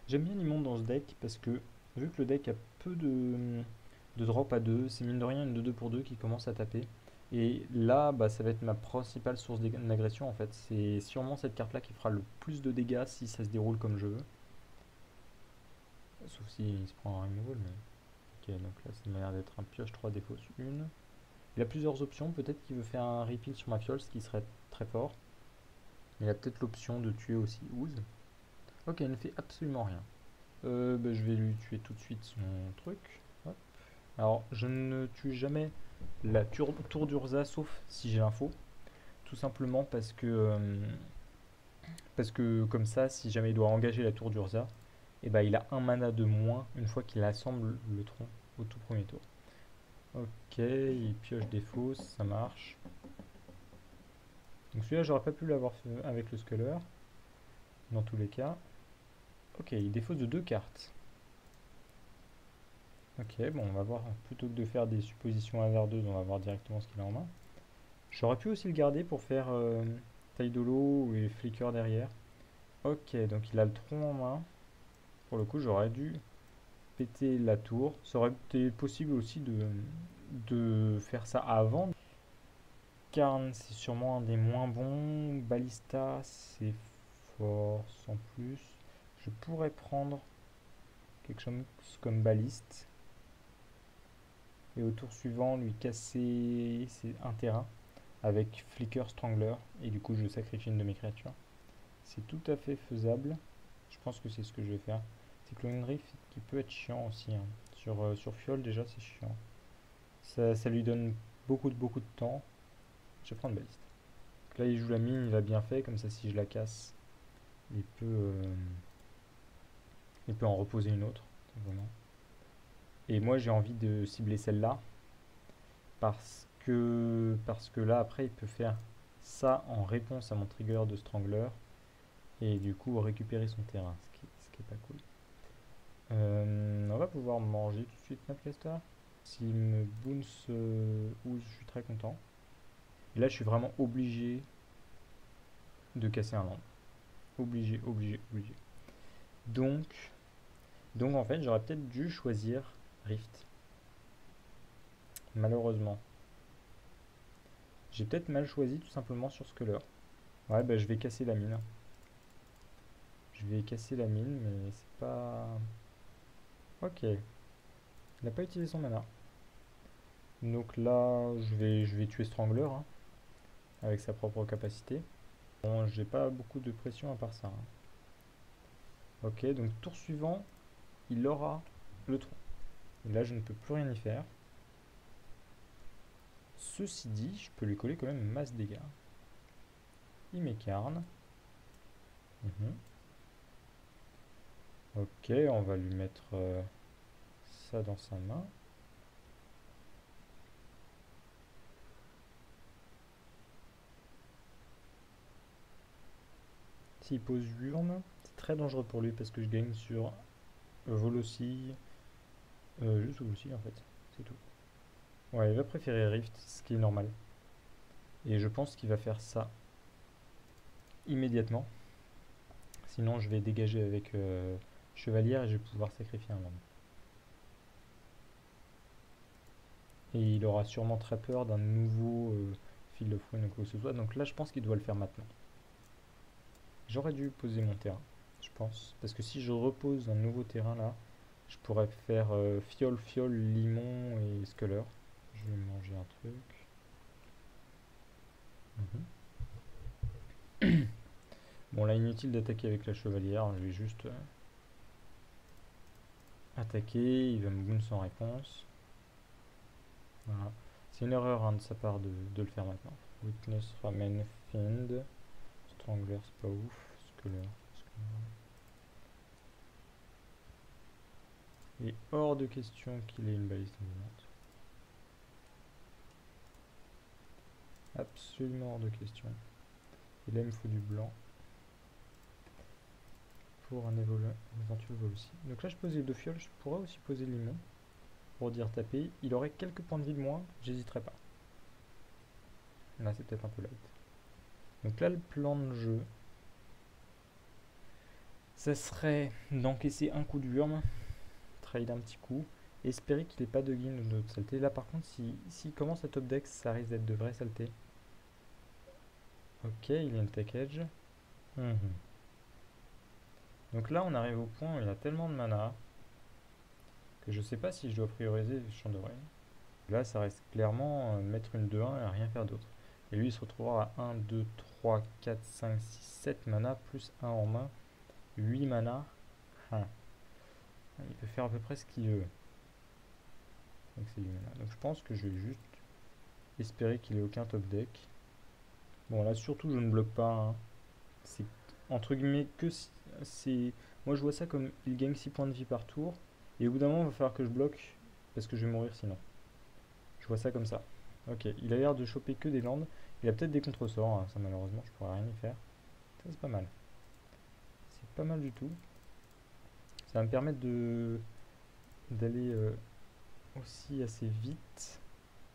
j'aime bien l'immonde dans ce deck parce que vu que le deck a peu de drop à 2, c'est mine de rien une 2-2 pour 2 qui commence à taper. Et là, bah, ça va être ma principale source d'agression en fait. C'est sûrement cette carte là qui fera le plus de dégâts si ça se déroule comme je veux. Sauf s'il se prend un removal, mais. Ok, donc là ça m'a l'air d'être un pioche 3 défausse 1. Il a plusieurs options, peut-être qu'il veut faire un repeal sur ma fiole, ce qui serait très fort. Il a peut-être l'option de tuer aussi Ooze. Ok, il ne fait absolument rien. Bah, je vais lui tuer tout de suite son truc. Hop. Alors, je ne tue jamais la tour d'Urza sauf si j'ai l'info. Tout simplement parce que comme ça, si jamais il doit engager la tour d'Urza, et ben il a un mana de moins une fois qu'il assemble le tronc au tout premier tour. Ok, il pioche des fausses, ça marche. Donc celui-là, j'aurais pas pu l'avoir fait avec le Sculler, dans tous les cas. Ok, il défausse de 2 cartes. Ok, bon, on va voir. Plutôt que de faire des suppositions hasardeuses, on va voir directement ce qu'il a en main. J'aurais pu aussi le garder pour faire Taidolo et Flicker derrière. Ok, donc il a le tronc en main. Pour le coup, j'aurais dû péter la tour. Ça aurait été possible aussi de faire ça avant. Karn, c'est sûrement un des moins bons. Ballista, c'est force en plus. Je pourrais prendre quelque chose comme Balliste. Et au tour suivant, lui casser un terrain avec Flicker Strangler. Et du coup, je sacrifie une de mes créatures. C'est tout à fait faisable. Je pense que c'est ce que je vais faire. Cyclone Rift qui peut être chiant aussi, hein. Sur Fiole, déjà, c'est chiant. Ça lui donne beaucoup de temps. Je vais prendre Balliste. Donc là, il joue la mine, il a bien fait. Comme ça, si je la casse, il peut, euh, il peut en reposer une autre. Vraiment. Et moi, j'ai envie de cibler celle-là. Parce que là, après, il peut faire ça en réponse à mon trigger de Strangler. Et du coup, récupérer son terrain. Ce qui est pas cool. On va pouvoir manger tout de suite Snapcaster. S'il me bounce Ooze, je suis très content. Et là, je suis vraiment obligé de casser un land. Obligé. Donc, donc en fait, j'aurais peut-être dû choisir Rift. Malheureusement. J'ai peut-être mal choisi tout simplement sur Sculler. Ouais, bah je vais casser la mine. Je vais casser la mine, mais c'est pas... Ok. Il n'a pas utilisé son mana. Donc là, je vais tuer Strangler, hein, avec sa propre capacité. Bon, j'ai pas beaucoup de pression à part ça, hein. Ok, donc tour suivant, il aura le tronc. Et là, je ne peux plus rien y faire. Ceci dit, je peux lui coller quand même masse dégâts. Il m'écarne. Ok, on va lui mettre ça dans sa main. S'il pose Urne, c'est très dangereux pour lui parce que je gagne sur Volossi. Juste Volossi en fait, c'est tout. Ouais, il va préférer Rift, ce qui est normal. Et je pense qu'il va faire ça immédiatement. Sinon, je vais dégager avec chevalière et je vais pouvoir sacrifier un land. Et il aura sûrement très peur d'un nouveau Field of Ruin ou quoi que ce soit. Donc là, je pense qu'il doit le faire maintenant. J'aurais dû poser mon terrain, je pense. Parce que si je repose un nouveau terrain là, je pourrais faire fiole, fiole, limon et sculler. Je vais manger un truc. Bon, là, inutile d'attaquer avec la chevalière. Je vais juste attaquer. Il va me boon sans réponse. Voilà. C'est une erreur hein, de sa part de le faire maintenant. Witness ramène Fiend. Strangler, c'est pas ouf. Sculler. Il est hors de question qu'il ait une balise dominante. Absolument hors de question. Et là, il me faut du blanc pour un éventuel vol aussi. Donc là, je pose les deux fioles. Je pourrais aussi poser le limon pour dire taper. Il aurait quelques points de vie de moins. J'hésiterai pas. Là, c'est peut-être un peu light. Donc là, le plan de jeu, ça serait d'encaisser un coup d'urme, trade un petit coup, espérer qu'il n'ait pas de gain ou d'autres saletés. Là, par contre, s'il commence à top deck, ça risque d'être de vraies saletés. Ok, il y a une tech edge. Donc là, on arrive au point où il a tellement de mana que je sais pas si je dois prioriser le champ de rain. Là, ça reste clairement mettre une 2-1 et rien faire d'autre. Et lui, il se retrouvera à 1, 2, 3, 4, 5, 6, 7 mana, plus 1 en main, 8 mana. Ah. Il peut faire à peu près ce qu'il veut. Donc c'est 8 mana. Donc je pense que je vais juste espérer qu'il ait aucun top deck. Bon, là, surtout, je ne bloque pas. Hein. C'est entre guillemets que si, c'est. Moi, je vois ça comme il gagne 6 points de vie par tour. Et au bout d'un moment, il va falloir que je bloque parce que je vais mourir sinon. Je vois ça comme ça. Ok, il a l'air de choper que des landes. Il a peut-être des contre-sorts, hein, ça malheureusement, je pourrais rien y faire. Ça, c'est pas mal. C'est pas mal du tout. Ça va me permettre d'aller aussi assez vite.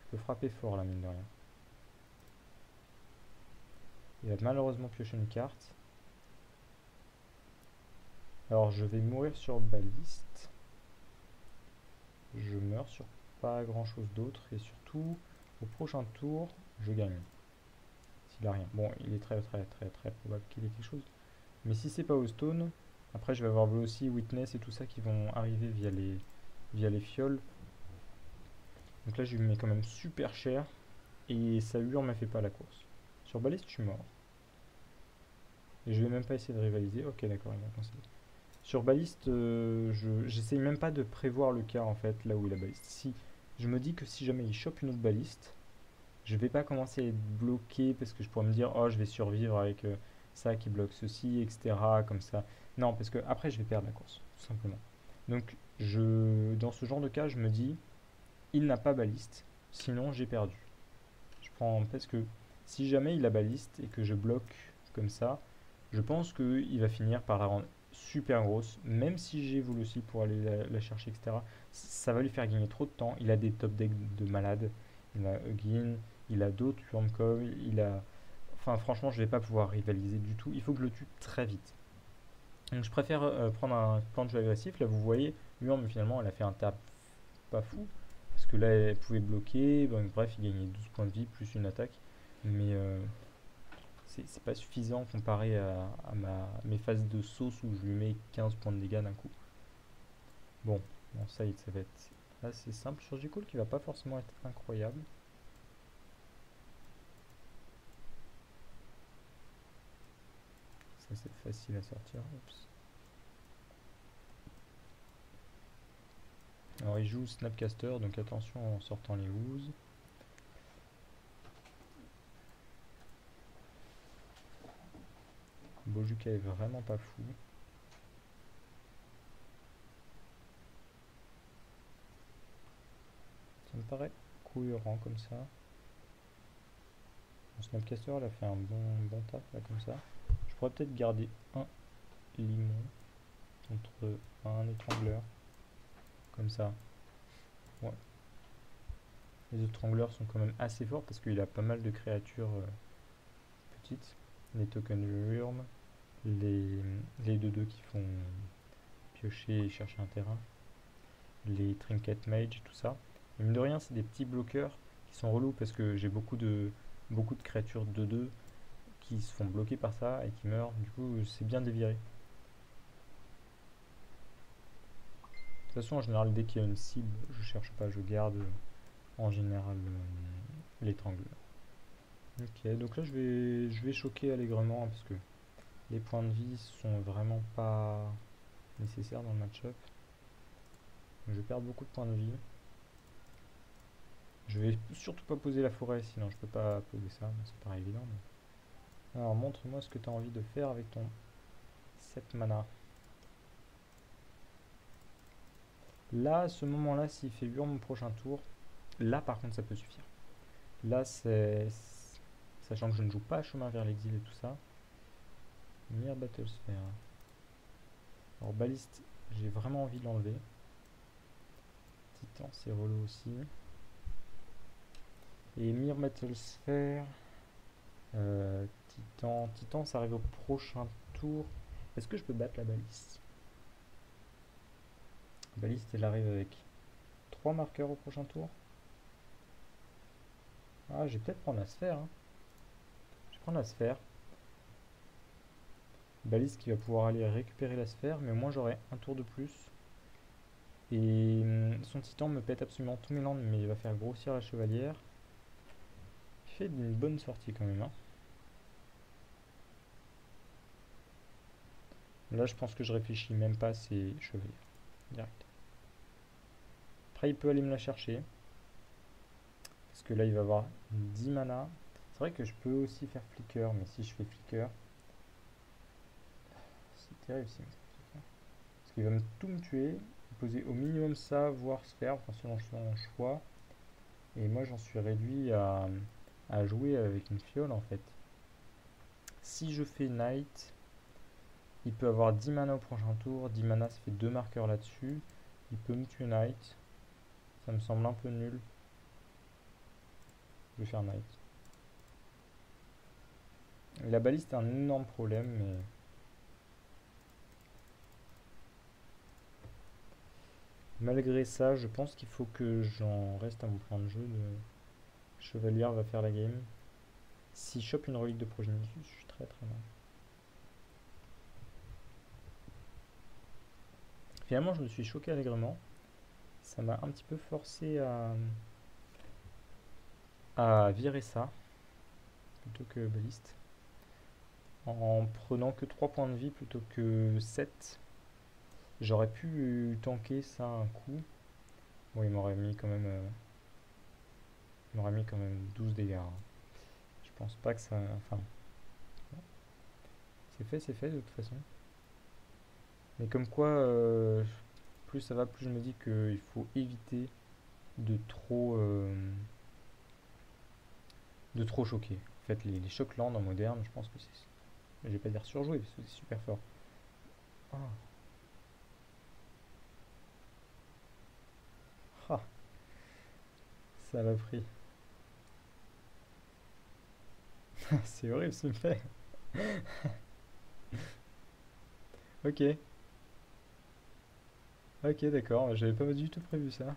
Je peux frapper fort là, mine de rien. Il va malheureusement piocher une carte. Alors, je vais mourir sur baliste. Je meurs sur pas grand chose d'autre. Et surtout, au prochain tour, je gagne. S'il a rien. Bon, il est très très très très probable qu'il ait quelque chose. Mais si c'est pas au stone, après je vais avoir aussi Witness et tout ça qui vont arriver via les fioles. Donc là je lui mets quand même super cher. Et sa hurle m'a fait pas la course. Sur baliste je suis mort. Et je vais même pas essayer de rivaliser. Ok d'accord, il m'a concédé. Sur baliste, j'essaye même pas de prévoir le cas en fait, là où il a baliste. Si, je me dis que si jamais il chope une autre baliste, je vais pas commencer à être bloqué parce que je pourrais me dire oh je vais survivre avec ça qui bloque ceci, etc. Comme ça. Non, parce que après je vais perdre la course, tout simplement. Donc dans ce genre de cas, je me dis il n'a pas baliste, sinon j'ai perdu. Je prends parce que si jamais il a baliste et que je bloque comme ça, je pense qu'il va finir par la rendre super grosse, même si j'ai voulu aussi pour aller la chercher, etc. Ça va lui faire gagner trop de temps. Il a des top decks de malade. Il a Huggin, il a d'autres Wurmcoil, il a. Enfin, franchement, je vais pas pouvoir rivaliser du tout. Il faut que je le tue très vite. Donc, je préfère prendre un plan de jeu agressif. Là, vous voyez, Wurm, finalement, elle a fait un tap pas fou. Parce que là, elle pouvait bloquer. Bon, bref, il gagnait 12 points de vie plus une attaque. Mais c'est pas suffisant comparé mes phases de sauce où je lui mets 15 points de dégâts d'un coup. Bon, ça va être assez simple sur J-Call qui va pas forcément être incroyable. Ça c'est facile à sortir. Oups. Alors il joue Snapcaster, donc attention en sortant les oozes. Bojuka est vraiment pas fou. Ça me paraît cohérent comme ça. Mon Snapcaster elle a fait un bon taf là comme ça. Je pourrais peut-être garder un limon contre un étrangleur. Comme ça. Ouais. Les étrangleurs sont quand même assez forts parce qu'il a pas mal de créatures petites. Les tokens Wurm, les 2-2 qui font piocher et chercher un terrain. Les Trinket Mage, tout ça. Et mine de rien, c'est des petits bloqueurs qui sont relous parce que j'ai beaucoup de créatures 2-2 qui se font bloquer par ça et qui meurent. Du coup, c'est bien de les virer. De toute façon, en général, dès qu'il y a une cible, je cherche pas, je garde en général l'étrangleur. Ok, donc là, je vais choquer allègrement hein, parce que les points de vie sont vraiment pas nécessaires dans le match-up. Je perds beaucoup de points de vie. Je vais surtout pas poser la forêt, sinon je peux pas poser ça, ça paraît évident. Mais... Alors montre-moi ce que tu as envie de faire avec ton 7 mana. Là, à ce moment-là, s'il fait Hurle mon prochain tour, là par contre ça peut suffire. Là, c'est... Sachant que je ne joue pas chemin vers l'exil et tout ça. Mir Battlesphere. Alors baliste, j'ai vraiment envie de l'enlever. Titan, c'est relou aussi. Et Mir Battlesphere... Titan, ça arrive au prochain tour. Est-ce que je peux battre la baliste? La baliste, elle arrive avec 3 marqueurs au prochain tour. Ah, je vais peut-être prendre la sphère. Hein. Je vais prendre la sphère. Baliste qui va pouvoir aller récupérer la sphère, mais au moins j'aurai un tour de plus. Et son titan me pète absolument tous mes landes, mais il va faire grossir la chevalière. Il fait une bonne sortie quand même. Hein. Là, je pense que je réfléchis même pas, c'est chevalier. Direct. Après, il peut aller me la chercher. Parce que là, il va avoir 10 mana. C'est vrai que je peux aussi faire flicker, mais si je fais flicker, c'est terrible si je fais flicker. Parce qu'il va tout me tuer, poser au minimum ça, voire sphère, enfin selon son choix. Et moi, j'en suis réduit à jouer avec une fiole en fait. Si je fais Knight, il peut avoir 10 mana au prochain tour. 10 mana, ça fait 2 marqueurs là-dessus. Il peut me tuer Knight. Ça me semble un peu nul. Je vais faire Knight. La baliste est un énorme problème, mais... Malgré ça, je pense qu'il faut que j'en reste à mon plan de jeu. Chevalière va faire la game. Si je chope une relique de Progenitus, je suis très très mal. Finalement, je me suis choqué allègrement. Ça m'a un petit peu forcé à virer ça, plutôt que baliste. En prenant que 3 points de vie plutôt que 7. J'aurais pu tanker ça un coup. Bon, il m'aurait mis quand même... il m'aurait mis quand même 12 dégâts. Hein. Je pense pas que ça... Enfin... c'est fait de toute façon. Mais comme quoi, plus ça va, plus je me dis qu'il faut éviter de trop choquer. En fait, les chocs land en moderne, je pense que c'est... Je vais pas dire surjoué, parce que c'est super fort. Ah. Ah. Ça l'a pris. C'est horrible ce qu'il me fait. Ok. Ok, d'accord. J'avais pas du tout prévu ça.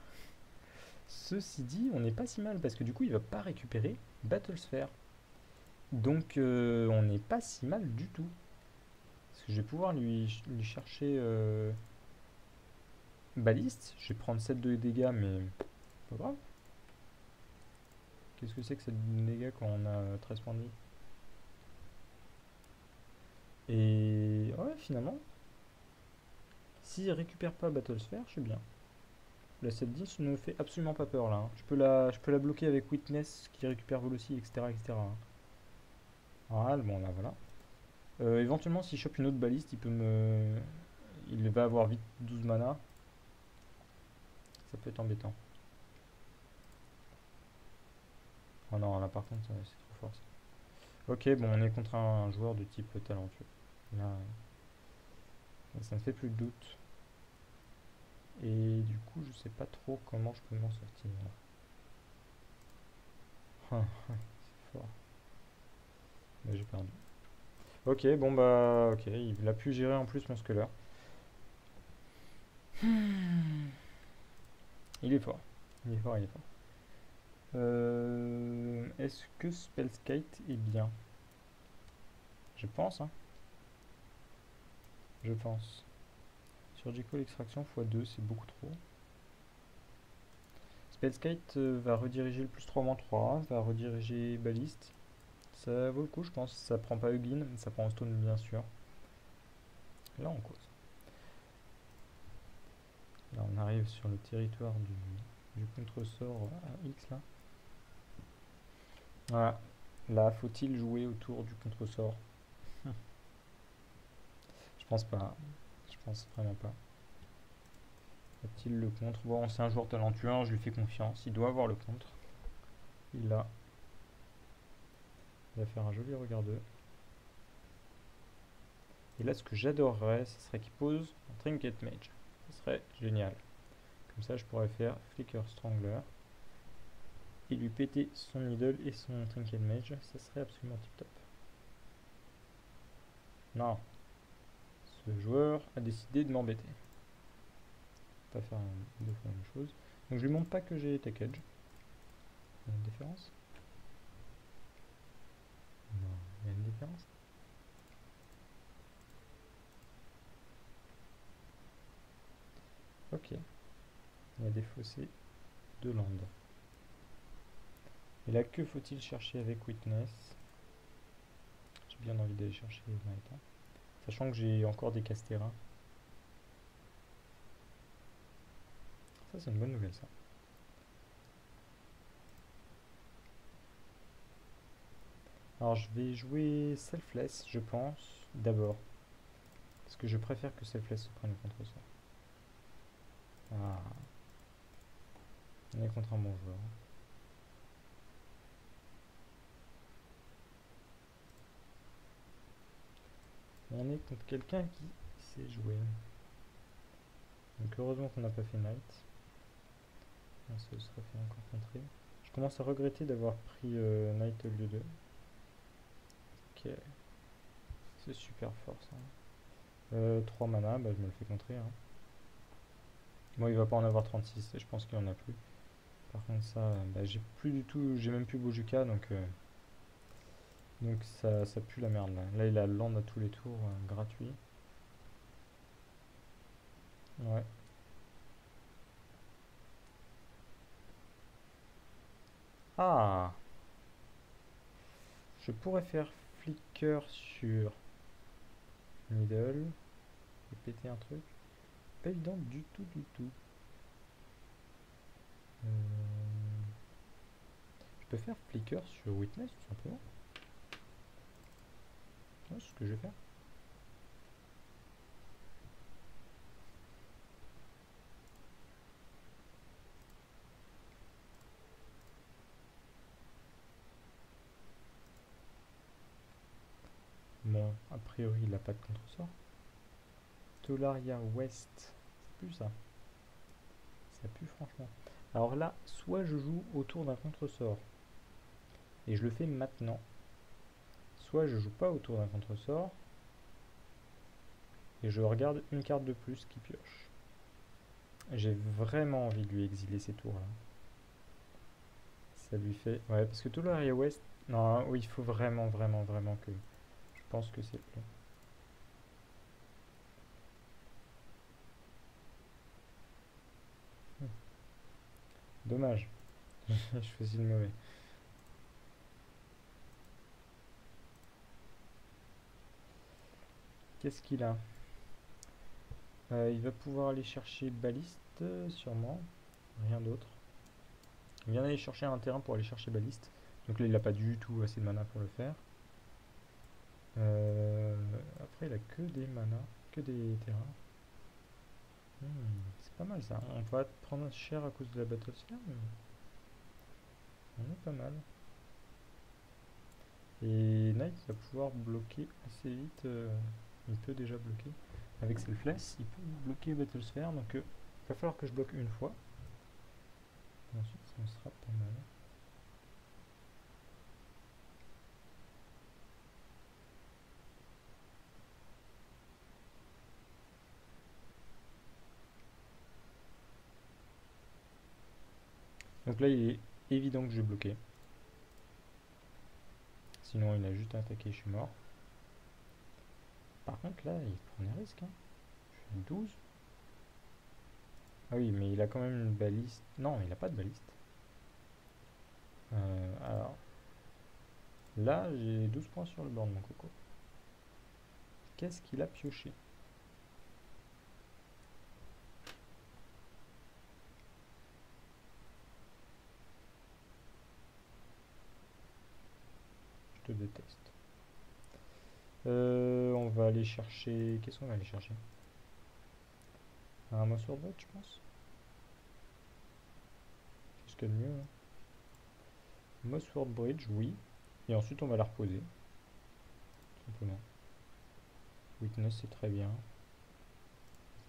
Ceci dit, on n'est pas si mal parce que du coup, il va pas récupérer Battlesphere. Donc, on n'est pas si mal du tout. Parce que je vais pouvoir lui chercher baliste. Je vais prendre 7 de dégâts, mais pas grave. Qu'est-ce que c'est que 7 de dégâts quand on a 13 points de vie? Et ouais, finalement, s'il récupère pas Battlesphere, je suis bien. La 7-10 ne me fait absolument pas peur là. Hein. Je peux la bloquer avec Witness qui récupère Velocity, etc. etc. Voilà, bon là voilà. Éventuellement, s'il chope une autre baliste, il va avoir vite 12 mana. Ça peut être embêtant. Oh non, là par contre, c'est trop fort ça. Ok, bon, on est contre un joueur de type talentueux. Là, ça ne fait plus de doute. Et du coup, je sais pas trop comment je peux m'en sortir. C'est fort. Là, j'ai perdu. Ok, bon bah, ok, il a pu gérer en plus mon scaler. Il est fort. Il est fort, il est fort. Est-ce que Spellskite est bien? Je pense, hein. Je pense. Surgical Extraction x2, c'est beaucoup trop. Spellskite va rediriger le +3/3, va rediriger Balliste. Ça vaut le coup, je pense. Ça prend pas Huglin, mais ça prend Stone, bien sûr. Là, on cause. Là, on arrive sur le territoire du contre-sort à X, là. Voilà. Là, faut-il jouer autour du contre-sort? Je pense pas. Je pense vraiment pas. A-t-il le contre? Bon, c'est un joueur talentueux, hein, je lui fais confiance. Il doit avoir le contre. Il l'a. Il va faire un joli regardeux. Et là, ce que j'adorerais, ce serait qu'il pose un Trinket Mage. Ce serait génial. Comme ça, je pourrais faire Flicker Strangler et lui péter son Needle et son Trinket Mage. Ça serait absolument tip top. Non. Ce joueur a décidé de m'embêter. Pas faire deux fois la même chose. Donc je lui montre pas que j'ai Tech Edge. Il y a une différence? Non, il y a une différence. Ok. Il y a des fossés de land. Et là, que faut-il chercher avec Witness? J'ai bien envie d'aller chercher Night, hein. Sachant que j'ai encore des Casterra. Ça, c'est une bonne nouvelle, ça. Alors, je vais jouer Selfless, je pense, d'abord. Parce que je préfère que Selfless se prenne contre ça. Ah. On est contre un bon joueur. On est contre quelqu'un qui sait jouer. Donc heureusement qu'on n'a pas fait Knight. On se serait fait encore contrer. Je commence à regretter d'avoir pris Knight au lieu de... Ok. C'est super fort ça. 3 mana, bah, je me le fais contrer, hein. Bon, il va pas en avoir 36, et je pense qu'il en a plus. Par contre ça, bah, j'ai plus du tout, j'ai même plus Bojuka, donc ça pue la merde là. Là il a land à tous les tours, gratuit. Ouais. Ah, je pourrais faire flicker sur middle et péter un truc. Pas évident du tout, du tout. Euh, je peux faire flicker sur witness tout simplement. Ouais, c'est ce que je vais faire. Bon, a priori il a pas de contre-sort. Tolaria West, c'est plus ça. Ça pue franchement. Alors là, soit je joue autour d'un contre-sort et je le fais maintenant, soit je joue pas autour d'un contre-sort et je regarde une carte de plus qui pioche. J'ai vraiment envie de lui exiler ces tours là. Ça lui fait... Ouais, parce que Tolaria West... Non, oui, il faut vraiment, vraiment, vraiment que... Je pense que c'est le plan. Dommage. Je choisis le mauvais. Qu'est-ce qu'il a? Il va pouvoir aller chercher baliste, sûrement. Rien d'autre. Il vient d'aller chercher un terrain pour aller chercher baliste. Donc là, il n'a pas du tout assez de mana pour le faire. Après, il a que des mana, que des terrains. C'est pas mal ça. On va prendre cher à cause de la Battle Sphere, mais on est pas mal. Et Knight va pouvoir bloquer assez vite. Il peut déjà bloquer. Avec Selfless, il peut bloquer Battle Sphere. Donc il va falloir que je bloque une fois. Et ensuite, ça sera pas mal. Donc là, il est évident que je vais bloquer. Sinon, il a juste attaqué, je suis mort. Par contre, là, il prend des risques. Hein. Je suis à 12. Ah oui, mais il a quand même une baliste. Non, il a pas de baliste. Alors, là, j'ai 12 points sur le board, mon coco. Qu'est-ce qu'il a pioché? Je te déteste. On va aller chercher... Qu'est-ce qu'on va aller chercher? Un Moss Sword, je pense. Qu'est-ce qu'il y a de mieux hein? Mossword Bridge, oui. Et ensuite, on va la reposer. Tout simplement. Witness, c'est très bien.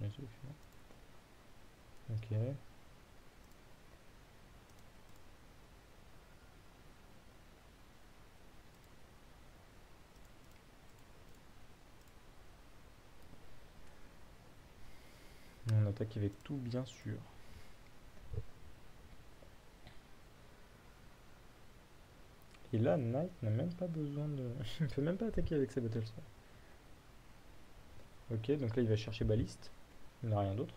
Ok. On attaque avec tout, bien sûr. Et là, Knight n'a même pas besoin de... il ne peut même pas attaquer avec sa Battle Sword. Ok, donc là, il va chercher baliste. Il n'a rien d'autre.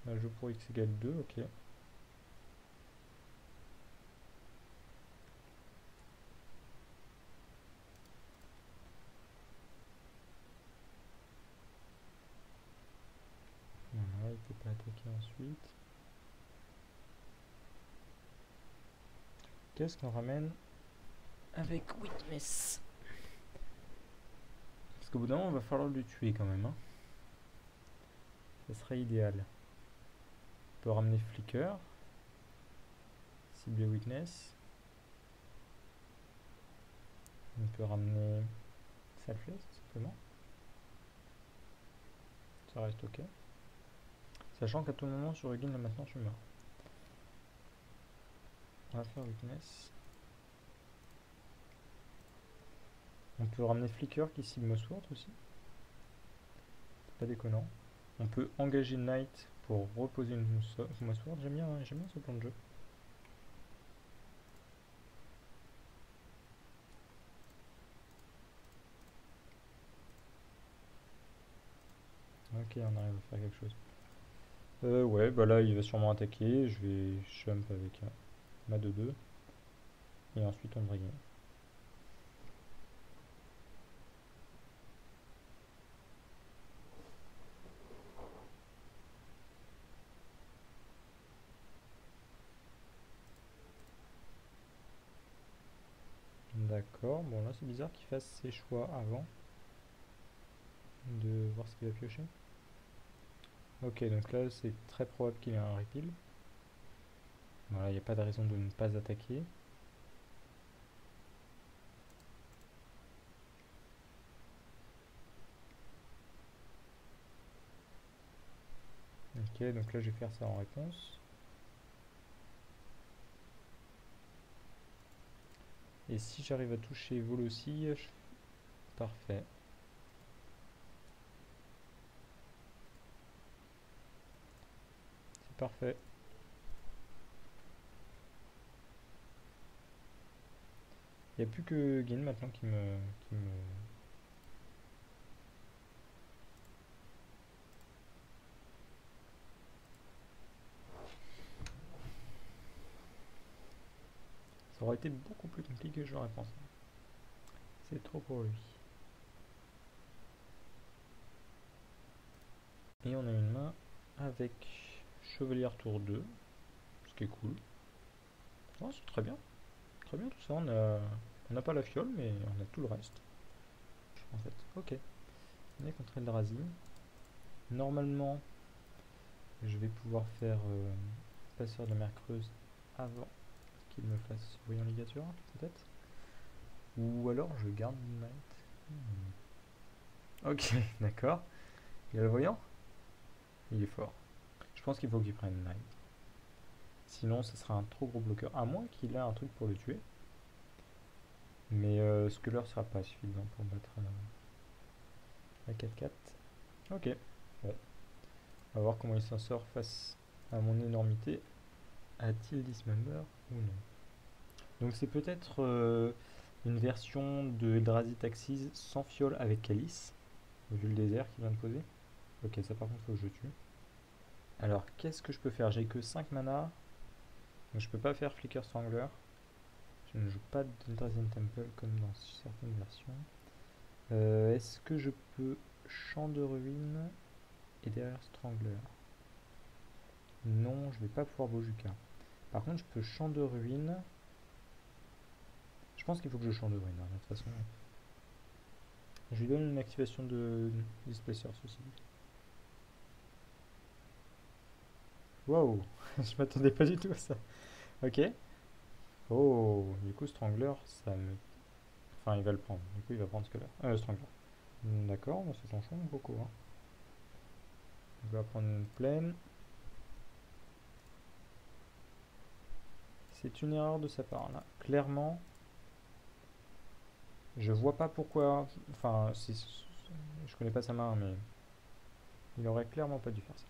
Un jeu pour x égale 2, ok. Voilà, il peut pas attaquer ensuite. Qu'est-ce qu'on ramène avec Witness? Parce qu'au bout d'un moment, il va falloir le tuer quand même. Hein. Ça serait idéal. On peut ramener Flicker. Cibler Witness. On peut ramener Selfless, simplement. Ça reste ok. Sachant qu'à tout moment, sur Hugin, là maintenant, je suis mort. On va faire Witness. On peut ramener Flicker qui cible Mossword aussi. C'est pas déconnant. On peut engager Knight pour reposer une Mossword. J'aime bien ce plan de jeu. Ok, on arrive à faire quelque chose. Ouais, bah là il va sûrement attaquer. Je vais jump avec ma 2-2. Et ensuite on devrait gagner. D'accord, bon là c'est bizarre qu'il fasse ses choix avant de voir ce qu'il va piocher. Ok, donc là c'est très probable qu'il ait un repeal. Voilà, il n'y a pas de raison de ne pas attaquer. Ok, donc là je vais faire ça en réponse. Et si j'arrive à toucher Volossi, parfait. C'est parfait. Il n'y a plus que Gin maintenant qui me... Ça aurait été beaucoup plus compliqué que j'aurais pensé. C'est trop pour lui. Et on a une main avec Chevalier tour 2, ce qui est cool. Oh, c'est très bien. Très bien tout ça. On n'a pas la fiole, mais on a tout le reste. En fait, ok. On est contre Eldrazi. Normalement, je vais pouvoir faire Passeur de la mer creuse avant qu'il me fasse voyant ligature, peut-être. Ou alors je garde Knight. Ok, d'accord. Il a le voyant. Il est fort. Je pense qu'il faut qu'il prenne Knight. Sinon, ce sera un trop gros bloqueur. À moins qu'il ait un truc pour le tuer. Mais Sculler sera pas suffisant pour battre la 4-4. Ok. Bon. On va voir comment il s'en sort face à mon énormité, a-t-il Dismember ou non? Donc c'est peut-être une version de Eldrazi Taxis sans fiole avec Calice, vu le désert qu'il vient de poser. Ok, ça par contre faut que je tue. Alors qu'est-ce que je peux faire? J'ai que 5 mana, donc je peux pas faire Flicker Strangler. Je ne joue pas d'Eldrazian Temple comme dans certaines versions. Est-ce que je peux Champ de Ruines et derrière Strangler? Non, je vais pas pouvoir Bojuka. Par contre, je peux Champ de Ruines. Je pense qu'il faut que je Champ de Ruines, hein, de toute façon. Je lui donne une activation de Displacer, ceci dit. Wow, je m'attendais pas du tout à ça. Ok. Oh, du coup, Strangler, ça me. Enfin, il va le prendre. Du coup, il va prendre Scholar. Strangler. D'accord, bah, c'est ton choix, mon coco. Hein. Il va prendre une plaine. C'est une erreur de sa part, là. Clairement, je vois pas pourquoi. Enfin, je connais pas sa main, mais il aurait clairement pas dû faire ça.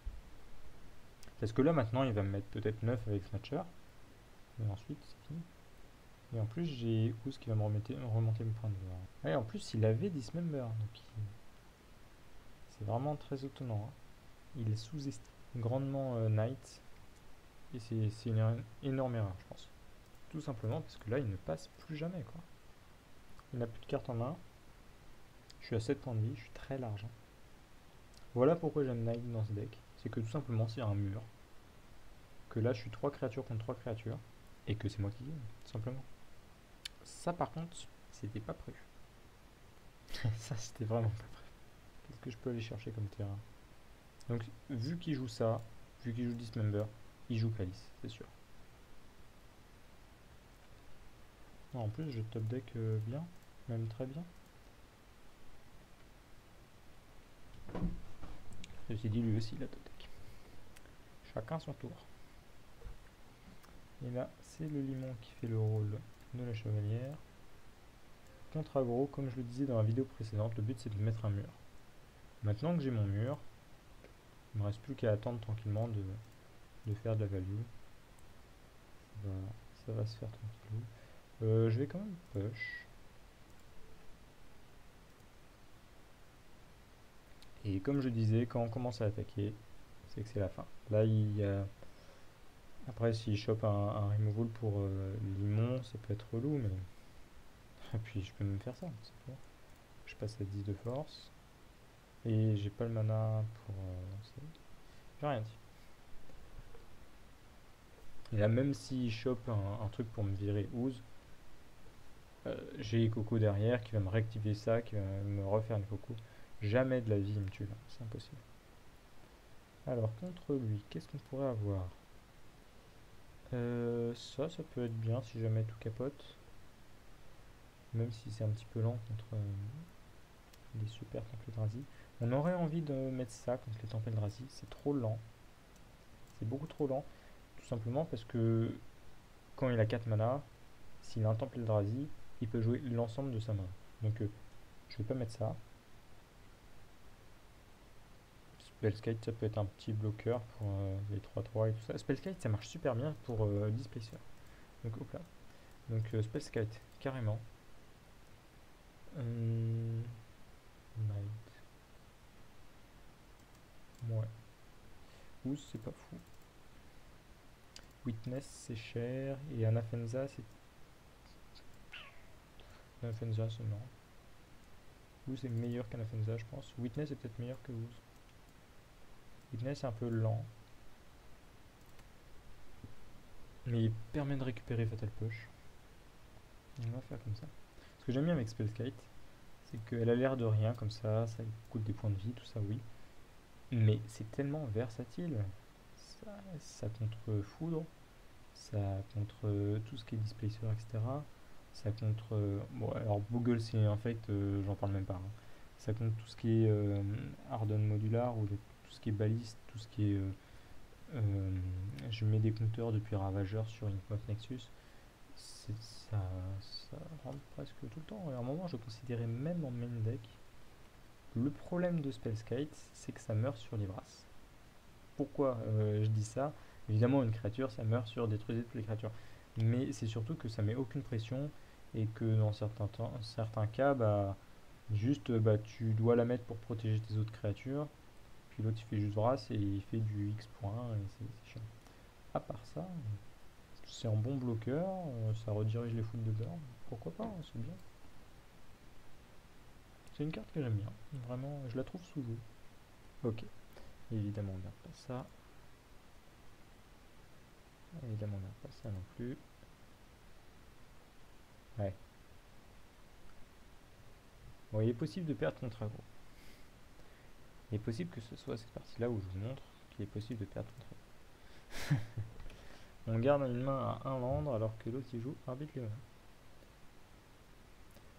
Parce que là, maintenant, il va me mettre peut-être 9 avec Snatcher. Mais ensuite, c'est fini. Et en plus, j'ai Ouz qui va me remonter mes points de vue. Ouais, en plus, il avait Dismember. Donc, c'est vraiment très étonnant. Hein. Il est sous-estimé grandement Knight. Et c'est une énorme erreur, je pense. Tout simplement parce que là, il ne passe plus jamais. Quoi. Il n'a plus de cartes en main. Je suis à 7 points de vie. Je suis très large. Hein. Voilà pourquoi j'aime Knight dans ce deck. C'est que tout simplement, c'est un mur. Que là, je suis 3 créatures contre 3 créatures. Et que c'est moi qui gagne, tout simplement. Ça, par contre, c'était pas prévu. Ça, c'était vraiment pas prévu. Qu'est-ce que je peux aller chercher comme terrain? Donc, vu qu'il joue ça, vu qu'il joue Dismember, il joue Calice, c'est sûr. Non, en plus, je top deck bien, même très bien. Ceci dit, lui aussi, il a top deck. Chacun son tour. Et là, c'est le limon qui fait le rôle de la chevalière. Contre aggro, comme je le disais dans la vidéo précédente, le but c'est de mettre un mur. Maintenant que j'ai mon mur, il ne me reste plus qu'à attendre tranquillement de faire de la value. Ça va se faire tranquillou. Je vais quand même push. Et comme je disais, quand on commence à attaquer, c'est que c'est la fin. Là, il y a... Après, s'il chope un removal pour Limon, ça peut être relou, mais... Et puis, je peux même faire ça, simplement. Je passe à 10 de force. Et j'ai pas le mana pour... j'ai rien dit. Et là, même s'il chope un truc pour me virer Ooze, j'ai Coco derrière qui va me réactiver ça, qui va me refaire une Coco. Jamais de la vie il me tue là, c'est impossible. Alors, contre lui, qu'est-ce qu'on pourrait avoir? Ça peut être bien si jamais tout capote. Même si c'est un petit peu lent contre les super contre le Drazi. On aurait envie de mettre ça contre les tempêtes Drazi, c'est trop lent. C'est beaucoup trop lent. Tout simplement parce que quand il a 4 mana, s'il a un temple Eldrazi, il peut jouer l'ensemble de sa main. Donc je vais pas mettre ça. Spellskite, ça peut être un petit bloqueur pour les 3-3 et tout ça. Spellskite, ça marche super bien pour Displacer. Donc hop là. Donc Spellskite, carrément. Knight. Ouais. Ou c'est pas fou. Witness, c'est cher. Et Anafenza, c'est... Anafenza, c'est non. Ou c'est meilleur qu'Anafenza, je pense. Witness est peut-être meilleur que Ooze. Witness est un peu lent. Mais il permet de récupérer Fatal Push. On va faire comme ça. Ce que j'aime bien avec Spellskite, c'est qu'elle a l'air de rien comme ça coûte des points de vie, tout ça, oui. Mais c'est tellement versatile. Ça contre Foudre, ça contre tout ce qui est Displacer, etc. Ça contre... bon, alors Boogle, c'est en fait, j'en parle même pas. Hein. Ça contre tout ce qui est Harden Modular, ou tout ce qui est baliste, tout ce qui est... je mets des compteurs depuis Ravageur sur Inkmoth Nexus. Ça, ça rentre presque tout le temps. Et à un moment, je considérais même en main deck. Le problème de Spellskite, c'est que ça meurt sur les brasses. Pourquoi je dis ça? Évidemment, une créature, ça meurt sur détruisez toutes les créatures. Mais c'est surtout que ça met aucune pression et que dans certains cas, bah, juste tu dois la mettre pour protéger tes autres créatures. Puis l'autre il fait juste Vras et il fait du X pour 1 et c'est chiant. À part ça, c'est un bon bloqueur, ça redirige les foot de burn. Pourquoi pas, hein, c'est bien. C'est une carte que j'aime bien. Vraiment, je la trouve sous-jouée. Ok. Évidemment, on garde pas ça. Évidemment, on garde pas ça non plus. Ouais. Bon, il est possible de perdre contre aggro. Il est possible que ce soit cette partie-là où je vous montre qu'il est possible de perdre contre aggro. On garde une main à un land alors que l'autre il joue arbitre Léona.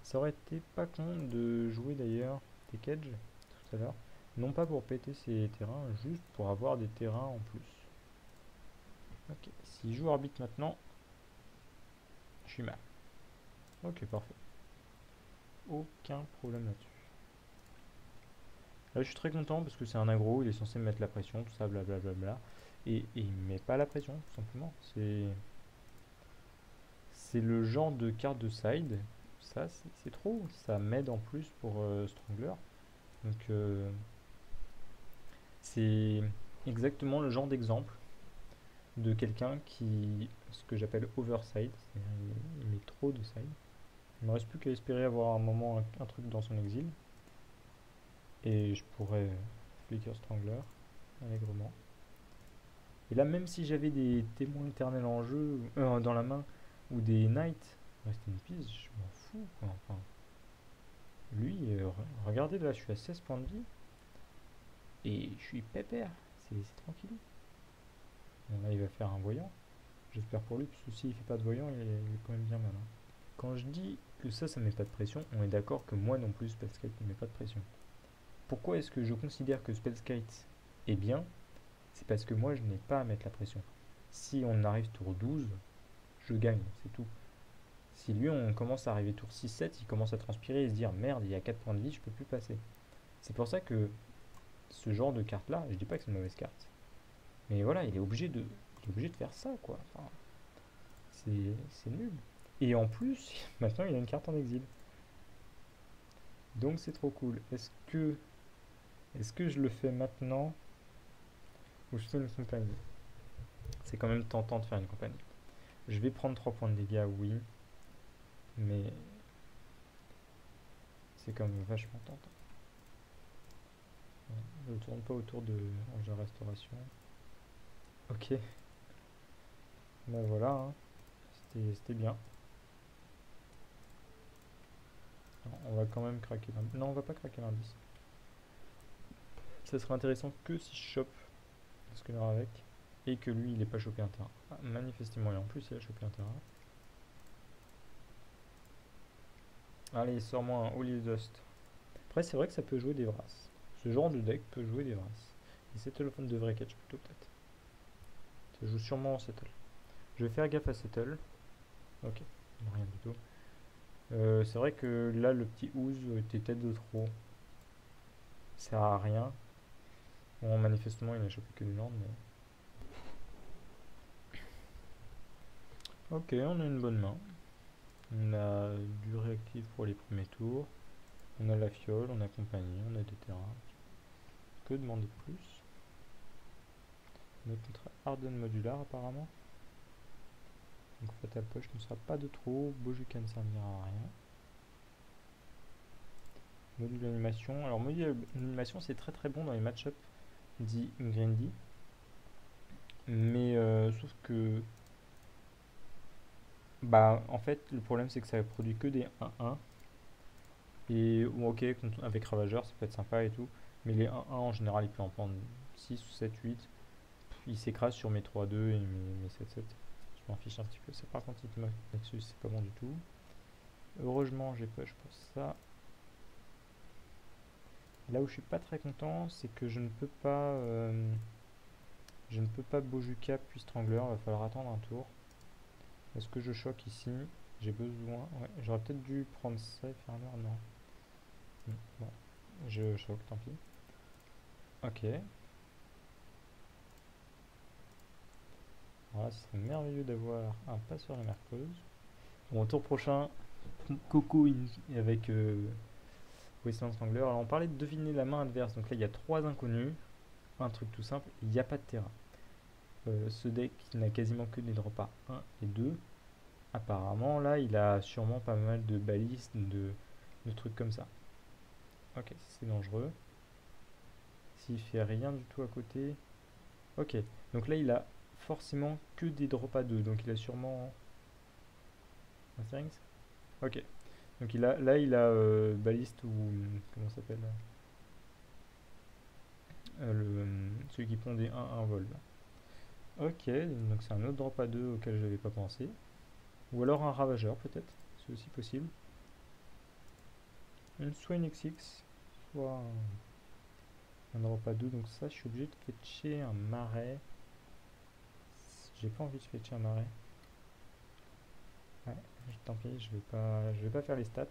Ça aurait été pas con de jouer d'ailleurs des cages tout à l'heure. Non pas pour péter ses terrains, juste pour avoir des terrains en plus. Ok, s'il joue arbitre maintenant, je suis mal. Ok, parfait. Aucun problème là-dessus. Là, je suis très content parce que c'est un aggro, il est censé me mettre la pression, tout ça, blablabla. Et il me met pas la pression, tout simplement. C'est le genre de carte de side. Ça, c'est trop. Ça m'aide en plus pour Strangler. Donc, c'est exactement le genre d'exemple de quelqu'un qui, ce que j'appelle overside, c'est-à-dire il met trop de side. Il ne me reste plus qu'à espérer avoir un moment un truc dans son exil. Et je pourrais Flicker Strangler allègrement. Et là, même si j'avais des témoins éternels en jeu, dans la main, ou des knights, rest in peace, je m'en fous, quoi. Enfin, lui, regardez là, je suis à 16 points de vie, et je suis pépère, c'est tranquille. Bon, là, il va faire un voyant, j'espère pour lui, parce que s'il fait pas de voyant, il est quand même bien malin. Quand je dis que ça met pas de pression, on est d'accord que moi non plus, Spellskite ne met pas de pression. Pourquoi est-ce que je considère que Spellskite est bien? C'est parce que moi, je n'ai pas à mettre la pression. Si on arrive tour 12, je gagne, c'est tout. Si lui, on commence à arriver tour 6-7, il commence à transpirer et se dire merde, il y a 4 points de vie, je peux plus passer. C'est pour ça que ce genre de carte-là, je dis pas que c'est une mauvaise carte, mais voilà, il est obligé de faire ça, quoi. Enfin, c'est nul. Et en plus, maintenant, il a une carte en exil. Donc c'est trop cool. Est-ce que je le fais maintenant ou je fais une compagnie? C'est quand même tentant de faire une compagnie. Je vais prendre 3 points de dégâts, oui, mais c'est quand même vachement tentant. Je ne tourne pas autour de Ange de Restauration. Ok, ben voilà, hein. C'était bien. Non, on va quand même craquer l'indice. Non, on va pas craquer l'indice. Ça serait intéressant que si je chope ce qu'il aura avec et que lui il ait pas chopé un terrain. Ah, manifestement, et en plus il a chopé un terrain. Allez, sors-moi un Holy Dust. Après, c'est vrai que ça peut jouer des Vras. Ce genre de deck peut jouer des Vras. Et Settlephone devrait catch plutôt, peut-être. Ça joue sûrement en Settle. Je vais faire gaffe à Settle. Ok, rien du tout. C'est vrai que là, le petit Ooze était peut-être de trop. Ça sert à rien. Bon, manifestement, il a chopé que des landes, mais. Ok, on a une bonne main. On a du réactif pour les premiers tours. On a la fiole, on a compagnie, on a des terrains. Que demander de plus? Notre Harden modular apparemment. Donc Fatal Push ne sera pas de trop. Bojuka ne servira à rien. Module animation. Alors module animation c'est très très bon dans les match-up dit Grindy. Mais sauf que bah en fait le problème c'est que ça produit que des 1-1. Et ok avec Ravageur ça peut être sympa et tout. Mais les 1-1 en général il peut en prendre 6 ou 7, 8. Il s'écrase sur mes 3-2 et mes 7-7. Je m'en fiche un petit peu. Ça par contre il Nexus c'est pas bon du tout. Heureusement j'ai push pour ça. Là où je suis pas très content, c'est que je ne peux pas Bojuka puis Strangler, il va falloir attendre un tour. Est-ce que je choque ici? J'ai besoin. Ouais, j'aurais peut-être dû prendre ça et faire l'heure, non. Bon, je choque, tant pis. Ok. Alors là, ce serait merveilleux d'avoir un passeur de mer creuse. Bon, au tour prochain, Coco avec Wasteland Strangler. Alors on parlait de deviner la main adverse. Donc là, il y a 3 inconnus. Un truc tout simple, il n'y a pas de terrain. Ce deck n'a quasiment que des drops à 1 et 2. Apparemment, là, il a sûrement pas mal de balistes, de trucs comme ça. Ok, c'est dangereux. S'il fait rien du tout à côté. Ok, donc là, il a forcément que des drops à 2. Donc il a sûrement un Sphinx. Ok, donc là, il a baliste ou comment ça s'appelle celui qui pond des 1-1 vol. Ok, donc c'est un autre drop à 2 auquel j'avais pas pensé. Ou alors un ravageur peut-être, c'est aussi possible. Soit une XX, soit un drop à 2, donc ça je suis obligé de fetcher un marais. J'ai pas envie de fetcher un marais. Ouais, tant pis, je vais pas faire les stats.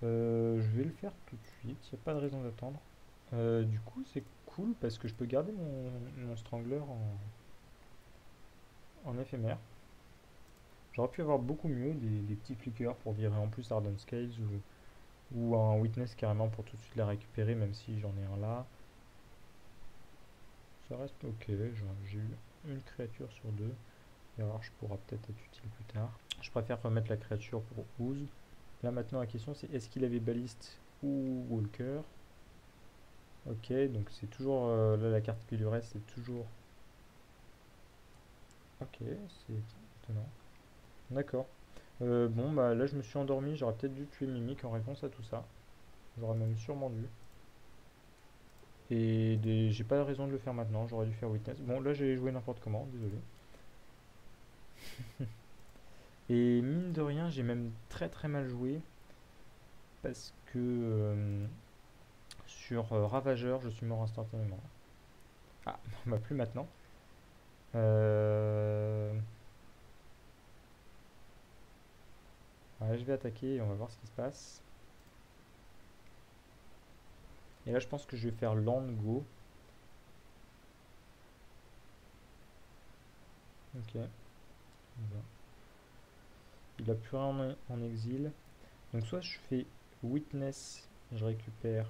Je vais le faire tout de suite, il n'y a pas de raison d'attendre. Du coup c'est cool parce que je peux garder mon strangler en éphémère. J'aurais pu avoir beaucoup mieux, des petits flickers pour virer en plus Ardent Scales ou un Witness carrément pour tout de suite la récupérer, même si j'en ai un là. Ça reste ok, j'ai eu une créature sur 2. Et alors je pourra peut-être être utile plus tard. Je préfère remettre la créature pour Ooze. Là maintenant la question c'est est-ce qu'il avait baliste ou Walker. Ok, donc c'est toujours là la carte qui lui reste, c'est toujours. Ok, c'est étonnant. D'accord. Bon bah là je me suis endormi, j'aurais peut-être dû tuer Mimic en réponse à tout ça. J'aurais même sûrement dû. Et j'ai pas de raison de le faire maintenant, j'aurais dû faire Witness. Bon là j'ai joué n'importe comment, désolé. Et mine de rien j'ai même très très mal joué. Parce que sur Ravageur je suis mort instantanément. Ah, bah plus maintenant. Euh, ouais, je vais attaquer et on va voir ce qui se passe. Et là je pense que je vais faire Land Go. Ok. Il a plus rien en exil. Donc soit je fais Witness, je récupère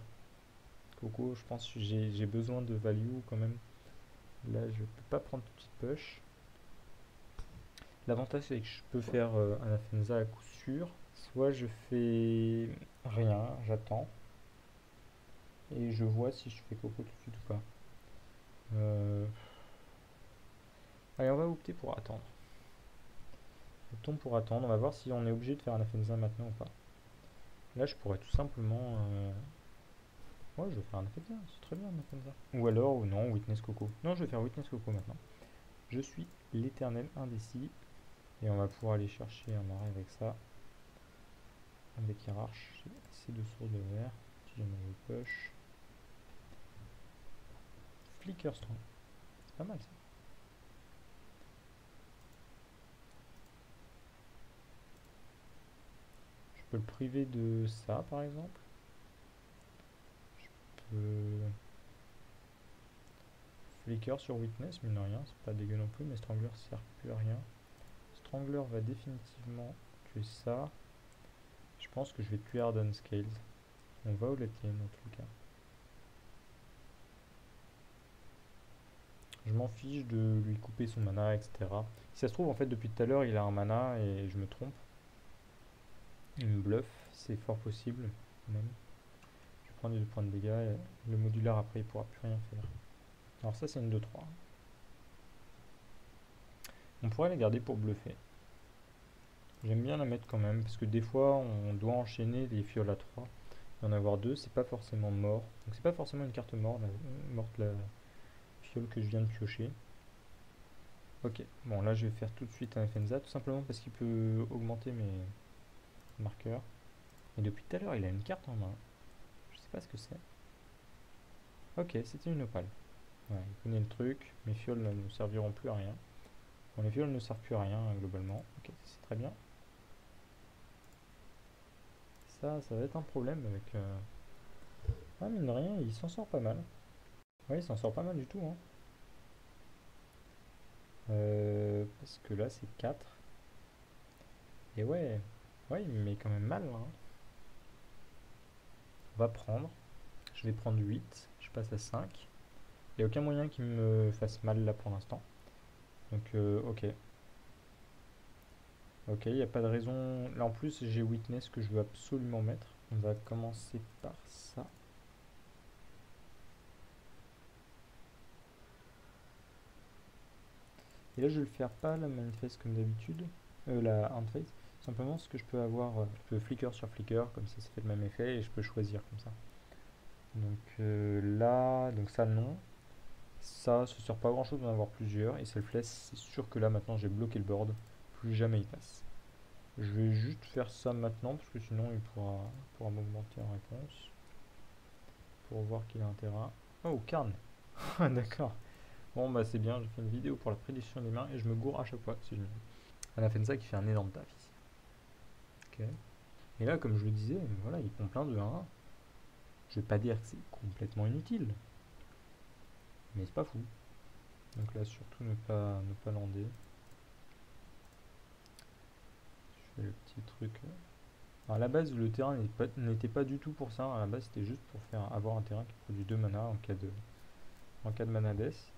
Coco, je pense que j'ai besoin de value quand même. Là je peux pas prendre tout de suite push. L'avantage c'est que je peux faire un Afenza à coup sûr. Soit je fais rien, j'attends. Et je vois si je fais Coco tout de suite ou pas. Euh, Allez, on va opter pour attendre. Optons pour attendre. On va voir si on est obligé de faire un Afenza maintenant ou pas. Là, je pourrais tout simplement. Ouais, je vais faire un Afenza. C'est très bien un Afenza. Ou alors, ou non, Witness Coco. Non, je vais faire Witness Coco maintenant. Je suis l'éternel indécis. Et on va pouvoir aller chercher un marais avec ça. Avec Hiérarche. J'ai assez de sourds de verre. Si jamais je push. Flicker Strong. C'est pas mal ça. Je peux le priver de ça par exemple. Je Flicker sur Witness, mine de rien, c'est pas dégueu non plus, mais Strangler sert plus à rien. Strangler va définitivement tuer ça. Je pense que je vais tuer Harden Scales. On va au late game dans tous les cas. Je m'en fiche de lui couper son mana, etc. Si ça se trouve, en fait, depuis tout à l'heure, il a un mana et je me trompe. Il me bluffe, c'est fort possible, même. Je vais prendre les 2 points de dégâts et le modulaire après, il pourra plus rien faire. Alors ça, c'est une 2-3. On pourrait la garder pour bluffer. J'aime bien la mettre quand même, parce que des fois, on doit enchaîner les fioles à 3. Et en avoir 2, c'est pas forcément mort. Donc c'est pas forcément une carte morte, la fiole que je viens de piocher. Ok, bon là je vais faire tout de suite un Fenza, tout simplement parce qu'il peut augmenter mes marqueurs. Et depuis tout à l'heure, il a une carte en main. Je sais pas ce que c'est. Ok, c'était une opale. Ouais, il connaît le truc. Mes fioles ne serviront plus à rien. Bon, les fioles ne servent plus à rien globalement. Ok, c'est très bien. Ça va être un problème avec. Ah, mine de rien, il s'en sort pas mal. Ouais, il s'en sort pas mal du tout. Hein. parce que là c'est 4. Et ouais, il me met quand même mal, hein. On va prendre. Je vais prendre 8. Je passe à 5. Il n'y a aucun moyen qu'il me fasse mal là pour l'instant. Donc, ok. Ok, il n'y a pas de raison. Là en plus, j'ai Witness que je veux absolument mettre. On va commencer par ça. Et là, je vais le faire pas la manifeste comme d'habitude, la handface. Simplement parce que je peux avoir, je peux flicker sur flicker, comme ça fait le même effet et je peux choisir comme ça. Donc là, donc ça non. Ça sert pas à grand chose d'en avoir plusieurs. Et selfless, c'est sûr que là maintenant j'ai bloqué le board. Plus jamais il passe. Je vais juste faire ça maintenant parce que sinon il pourra m'augmenter en réponse. Pour voir qu'il a un terrain. Oh, Karn. D'accord. Bon bah c'est bien, j'ai fait une vidéo pour la prédiction des mains et je me gourre à chaque fois. C'est génial. Anafenza qui fait un énorme taf ici. Ok. Et là, comme je le disais, voilà, ils font plein de 1. Je vais pas dire que c'est complètement inutile, mais c'est pas fou. Donc là, surtout ne pas lander. Je fais le petit truc. Alors à la base, le terrain n'était pas du tout pour ça. À la base, c'était juste pour avoir un terrain qui produit 2 mana en cas de mana death.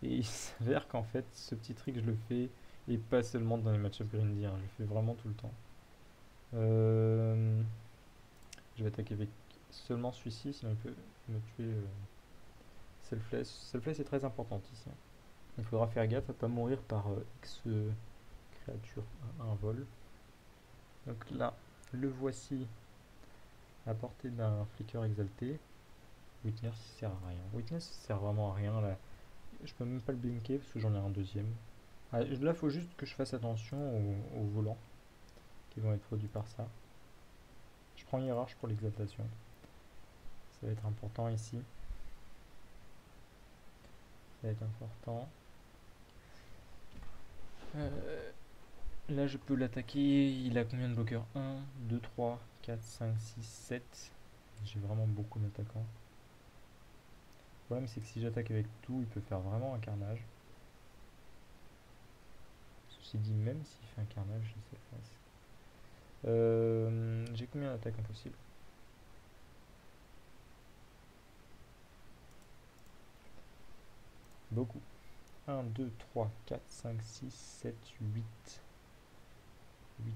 Et il s'avère qu'en fait, ce petit trick, je le fais, et pas seulement dans les match-up grindy, hein, je le fais vraiment tout le temps. Je vais attaquer avec seulement celui-ci, sinon il peut me tuer Selfless. Selfless est très importante ici, hein. Il faudra faire gaffe à pas mourir par X créature à un vol. Donc là, le voici à portée d'un flicker exalté. Witness sert à rien. Witness sert vraiment à rien là. Je peux même pas le blinker parce que j'en ai un deuxième. Ah, là, il faut juste que je fasse attention aux volants qui vont être produits par ça. Je prends hiérarche pour l'exaltation. Ça va être important ici. Ça va être important. Là, je peux l'attaquer. Il a combien de bloqueurs? 1, 2, 3, 4, 5, 6, 7. J'ai vraiment beaucoup d'attaquants. Le problème, c'est que si j'attaque avec tout, il peut faire vraiment un carnage. Ceci dit, même s'il fait un carnage, je sais pas. J'ai combien d'attaques impossibles? Beaucoup. 1, 2, 3, 4, 5, 6, 7, 8. 8.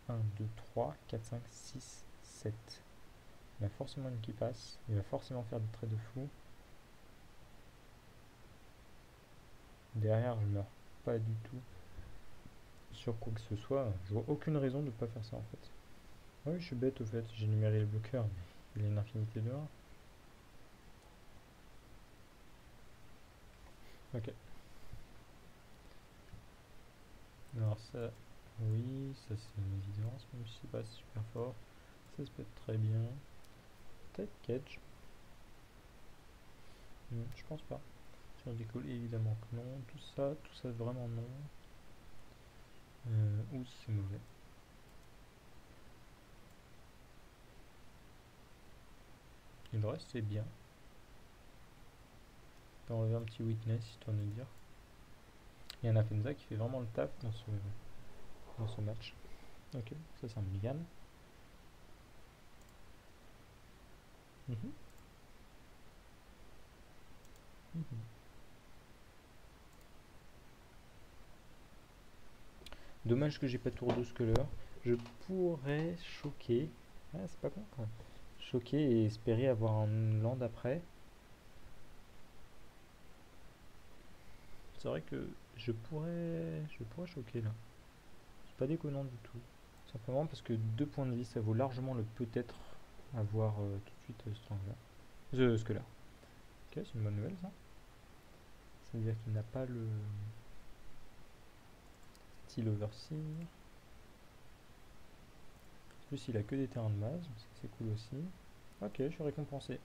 1, 2, 3, 4, 5, 6, 7. Il y a forcément une qui passe. Il va forcément faire des traits de fou. Derrière, je meurs pas du tout sur quoi que ce soit. Je vois aucune raison de ne pas faire ça en fait. Oui, je suis bête au fait. J'ai numéré les bloqueurs, mais il y a une infinité de 1. Ok. Alors ça, oui, ça c'est une évidence, même si c'est pas super fort. Ça peut être très bien. Peut-être catch. Je pense pas. Si on décolle, évidemment que non. Tout ça vraiment non. Ou c'est mauvais. Et le reste c'est bien. On peut enlever un petit witness histoire de dire. Il y a un Afenza qui fait vraiment le taf dans ce match. Ok, ça c'est un mulligan. Mhm, mhm. Dommage que j'ai pas tour de sculler. Je pourrais choquer. Ah, c'est pas con quand même. Choquer et espérer avoir un land après. C'est vrai que je pourrais choquer là. C'est pas déconnant du tout. Simplement parce que 2 points de vie ça vaut largement le peut-être avoir tout de suite ce là. Ce là. Ok, c'est une bonne nouvelle ça. Ça veut dire qu'il n'a pas le style overseer. En plus il a que des terrains de base, ça c'est cool aussi. Ok, je suis récompensé.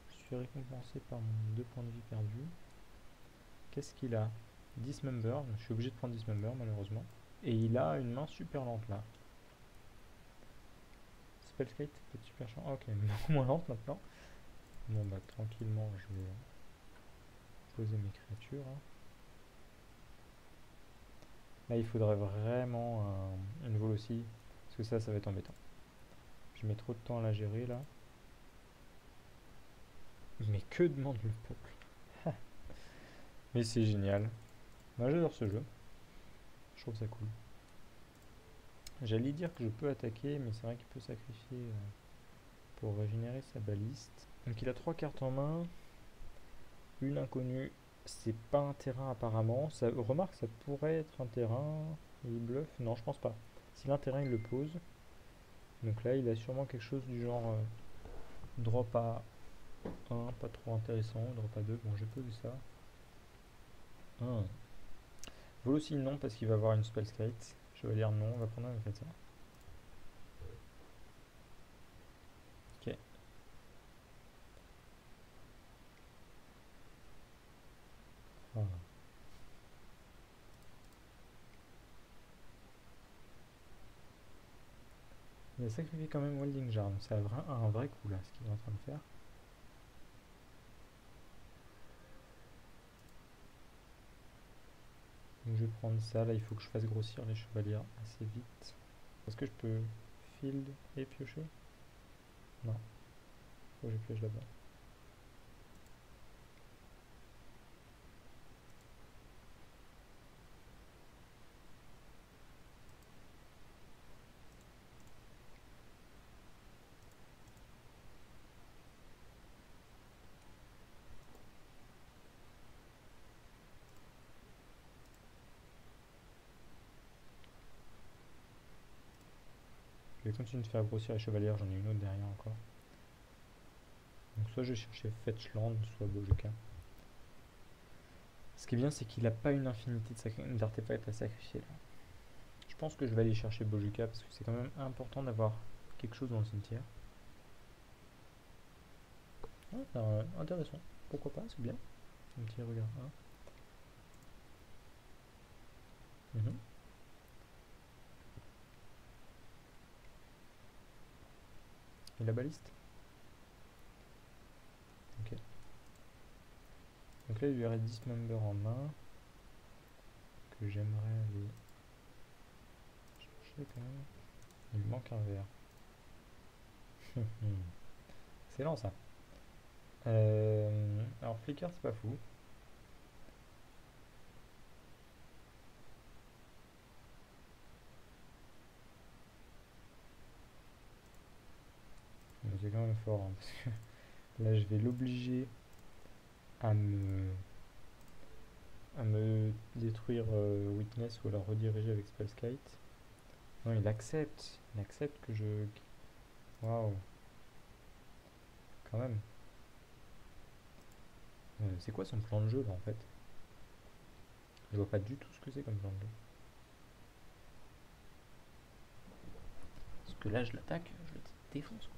Je suis récompensé par mon 2 points de vie perdus. Qu'est-ce qu'il a? Dismember, je suis obligé de prendre Dismember malheureusement. Et il a une main super lente là. Spellskate peut être super chiant. Ah, ok, beaucoup moins lente maintenant. Bon bah tranquillement je vais poser mes créatures, hein. Là, il faudrait vraiment une vol aussi, parce que ça va être embêtant. Je mets trop de temps à la gérer là. Mais que demande le peuple? Mais c'est génial. Moi j'adore ce jeu. Je trouve ça cool. J'allais dire que je peux attaquer, mais c'est vrai qu'il peut sacrifier pour régénérer sa baliste. Donc il a 3 cartes en main. Une inconnue. C'est pas un terrain apparemment. Ça, remarque, ça pourrait être un terrain. Il bluffe? Non, je pense pas. Si un terrain, il le pose. Donc là, il a sûrement quelque chose du genre drop à 1, pas trop intéressant. Drop à 2, bon, j'ai posé ça. Vol aussi non, parce qu'il va avoir une spell skate. Je vais dire non, on va prendre un fait ça. Ok. Ah. Il a sacrifié quand même Welding Jar, donc c'est un vrai coup là, ce qu'il est en train de faire. Donc je vais prendre ça, là il faut que je fasse grossir les chevaliers assez vite. Est-ce que je peux field et piocher? Non, faut que je pioche là-bas. Je vais continuer de faire grossir les chevalières, j'en ai une autre derrière encore. Donc soit je vais chercher Fetchland, soit Bojuka. Ce qui est bien, c'est qu'il n'a pas une infinité d'artefacts à sacrifier là. Je pense que je vais aller chercher Bojuka parce que c'est quand même important d'avoir quelque chose dans le cimetière. Ah, intéressant. Pourquoi pas, c'est bien. Un petit regard. Mhm. Et la baliste? Ok. Donc là, il lui reste Dismember en main. Que j'aimerais aller chercher quand même. Il me manque un verre. Excellent ça. Alors Flicker, c'est pas fou. Mais c'est quand même fort, hein, parce que là, je vais l'obliger à me détruire Weakness ou à la rediriger avec Spellskite. Non, il accepte. Il accepte que je... Waouh, quand même. C'est quoi son plan de jeu là en fait? Je vois pas du tout ce que c'est comme plan de jeu. Parce que là, je l'attaque, je le défonce.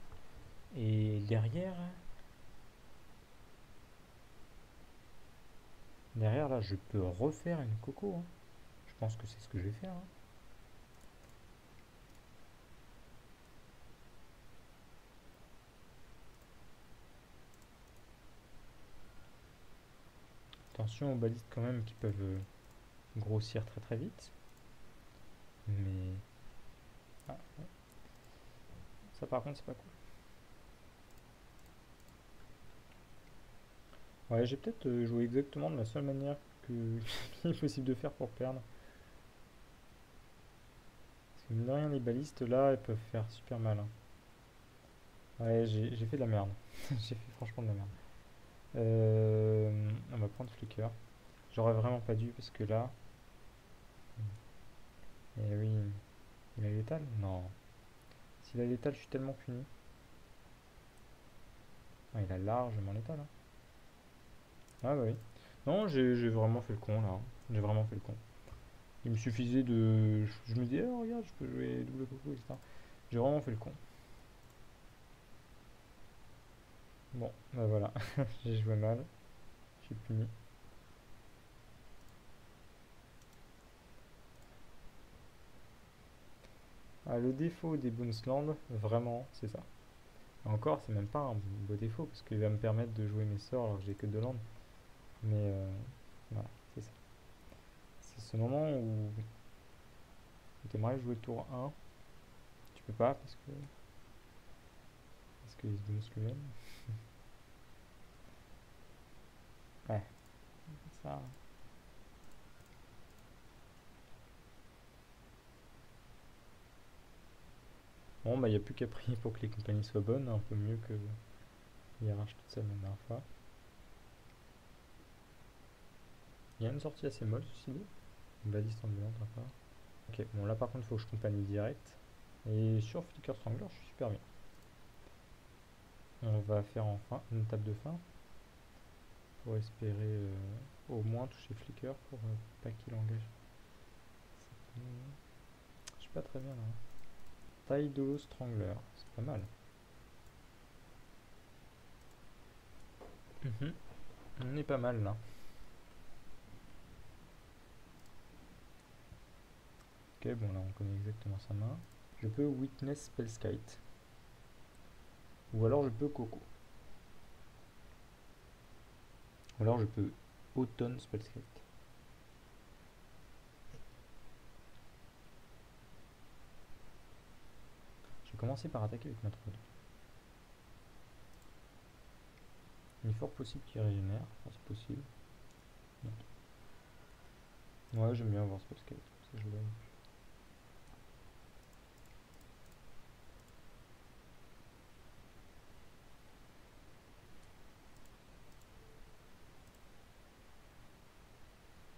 Et derrière là, je peux refaire une coco, hein. Je pense que c'est ce que je vais faire, hein. Attention aux balistes quand même qui peuvent grossir très très vite. Mais ah, ça par contre c'est pas cool. Ouais, j'ai peut-être joué exactement de la seule manière que qu'il est possible de faire pour perdre. Parce que mine de rien, les balistes là, elles peuvent faire super mal, hein. Ouais, j'ai fait de la merde. J'ai fait franchement de la merde. On va prendre Flicker. J'aurais vraiment pas dû parce que là. Et oui, il a létal? Non. S'il a létal, je suis tellement puni. Ah, il a largement létal, hein. Ah bah oui. Non, j'ai vraiment fait le con là, hein. J'ai vraiment fait le con. Il me suffisait de. Je me disais, oh regarde, je peux jouer double coco, etc. J'ai vraiment fait le con. Bon, bah voilà. J'ai joué mal. Je suis puni. Ah, le défaut des Boonsland, vraiment, c'est ça. Encore, c'est même pas un beau défaut parce qu'il va me permettre de jouer mes sorts alors que j'ai que 2 landes. Mais voilà, c'est ça. C'est ce moment où que tu aimerais jouer tour 1. Tu peux pas parce que les Musclemen. Ouais, ça. Bon, bah, il n'y a plus qu'à prier pour que les compagnies soient bonnes, un peu mieux que IRH toute seule la dernière fois. Il y a une sortie assez molle, ceci dit. Une baliste ambulante encore. Ok, bon, là par contre, il faut que je compagne direct. Et sur Flicker Strangler, je suis super bien. On va faire enfin une table de fin pour espérer au moins toucher Flicker pour pas qu'il engage. Je suis pas très bien là. Tidal Strangler, c'est pas mal. On est pas mal là. Ok, bon là on connaît exactement sa main. Je peux Witness Spellskite. Ou alors je peux Coco. Ou alors je peux Autumn Spellskite. Je vais commencer par attaquer avec ma 3-2. Il est fort possible qu'il régénère, enfin c'est possible. Non. Ouais, j'aime bien avoir Spellskite, ça je le vois.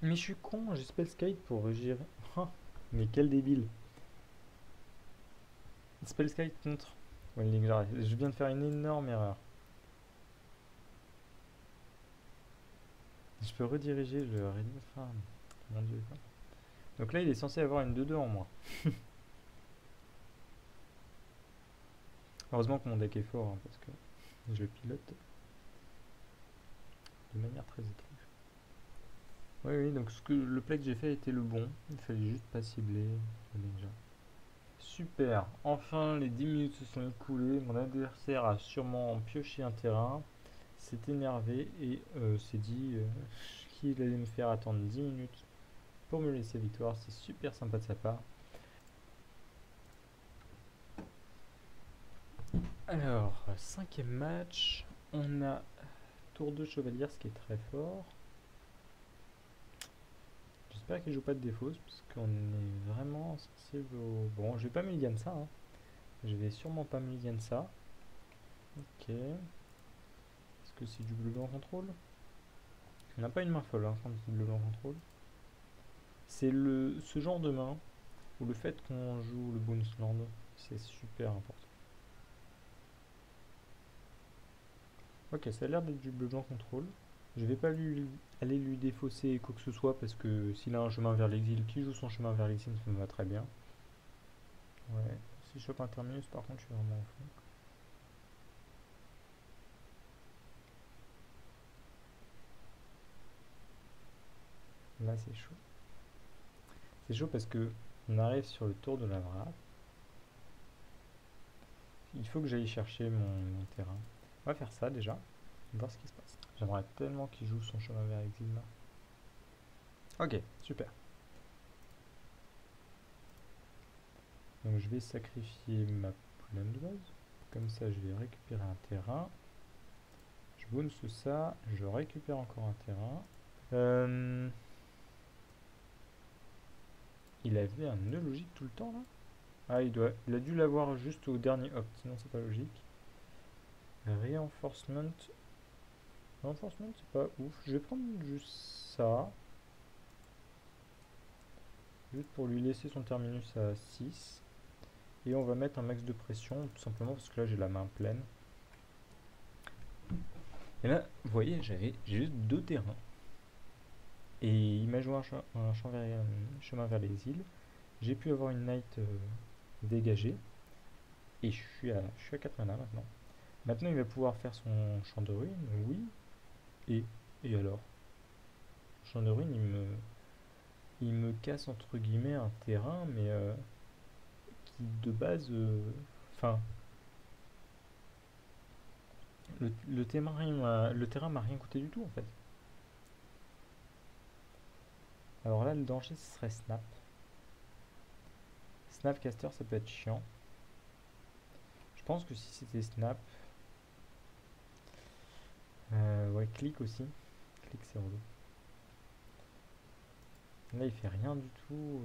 Mais je suis con, j'ai Spellskite pour régénérer. Mais quel débile. Spellskite contre Wailing Jar. Je viens de faire une énorme erreur. Je peux rediriger le Ready. Enfin, mon dieu quoi. Donc là il est censé avoir une 2-2 en moins. Heureusement que mon deck est fort hein, parce que je pilote de manière très étrange. Oui, oui, donc le play que j'ai fait était le bon. Il fallait juste pas cibler le ninja. Super, enfin les 10 minutes se sont écoulées. Mon adversaire a sûrement pioché un terrain, s'est énervé et s'est dit qu'il allait me faire attendre 10 minutes pour me laisser victoire. C'est super sympa de sa part. Alors, cinquième match, on a tour 2 chevalier, ce qui est très fort. J'espère qu'il joue pas de défausse, parce qu'on est vraiment sensible au... Bon, je vais pas mulligan ça, hein. Je vais sûrement pas mulligan ça. Ok. Est-ce que c'est du bleu-blanc contrôle? On n'a pas une main folle, hein, quand c'est bleu-blanc contrôle. C'est ce genre de main, où le fait qu'on joue le bonus land, c'est super important. Ok, ça a l'air d'être du bleu-blanc contrôle. Je vais pas aller lui défausser quoi que ce soit parce que s'il a un chemin vers l'exil, qui joue son chemin vers l'exil, ça me va très bien. Ouais, si je chope un terminus, par contre, je suis vraiment au fond. Là, c'est chaud. C'est chaud parce que on arrive sur le tour de la vraie. Il faut que j'aille chercher mon terrain. On va faire ça déjà, voir ce qui se passe. J'aimerais tellement qu'il joue son chemin vers l'exil là. Ok, super. Donc je vais sacrifier ma poulaine de base. Comme ça, je vais récupérer un terrain. Je bounce ça, je récupère encore un terrain. Il avait un nœud logique tout le temps là? Ah, il a dû l'avoir juste au dernier hop, sinon c'est pas logique. Reinforcement. Reinforcement, c'est pas ouf. Je vais prendre juste ça. Juste pour lui laisser son terminus à 6. Et on va mettre un max de pression, tout simplement parce que là j'ai la main pleine. Et là, vous voyez, j'ai juste deux terrains. Et il m'a joué un chemin vers les îles. J'ai pu avoir une night dégagée. Et je suis à 4 mana maintenant. Maintenant, il va pouvoir faire son champ de ruines, oui. Et alors? Champ de ruines, il me casse entre guillemets un terrain, mais qui de base. Enfin, le terrain m'a rien coûté du tout en fait. Alors là, le danger, ce serait snap. Snapcaster, ça peut être chiant. Je pense que si c'était Snap... ouais, clic aussi. Clic, c'est relou. Là, il fait rien du tout.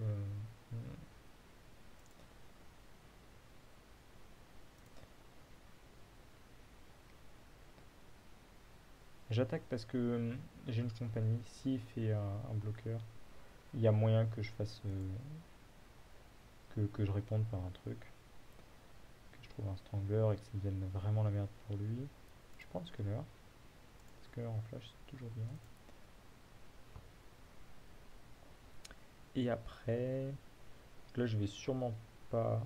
J'attaque parce que j'ai une compagnie. S'il fait un bloqueur, il y a moyen que je fasse... que je réponde par un truc. Que je trouve un strangler et que ça devienne vraiment la merde pour lui. Je prends le scanner. Parce que en flash, c'est toujours bien. Et après... Là, je vais sûrement pas...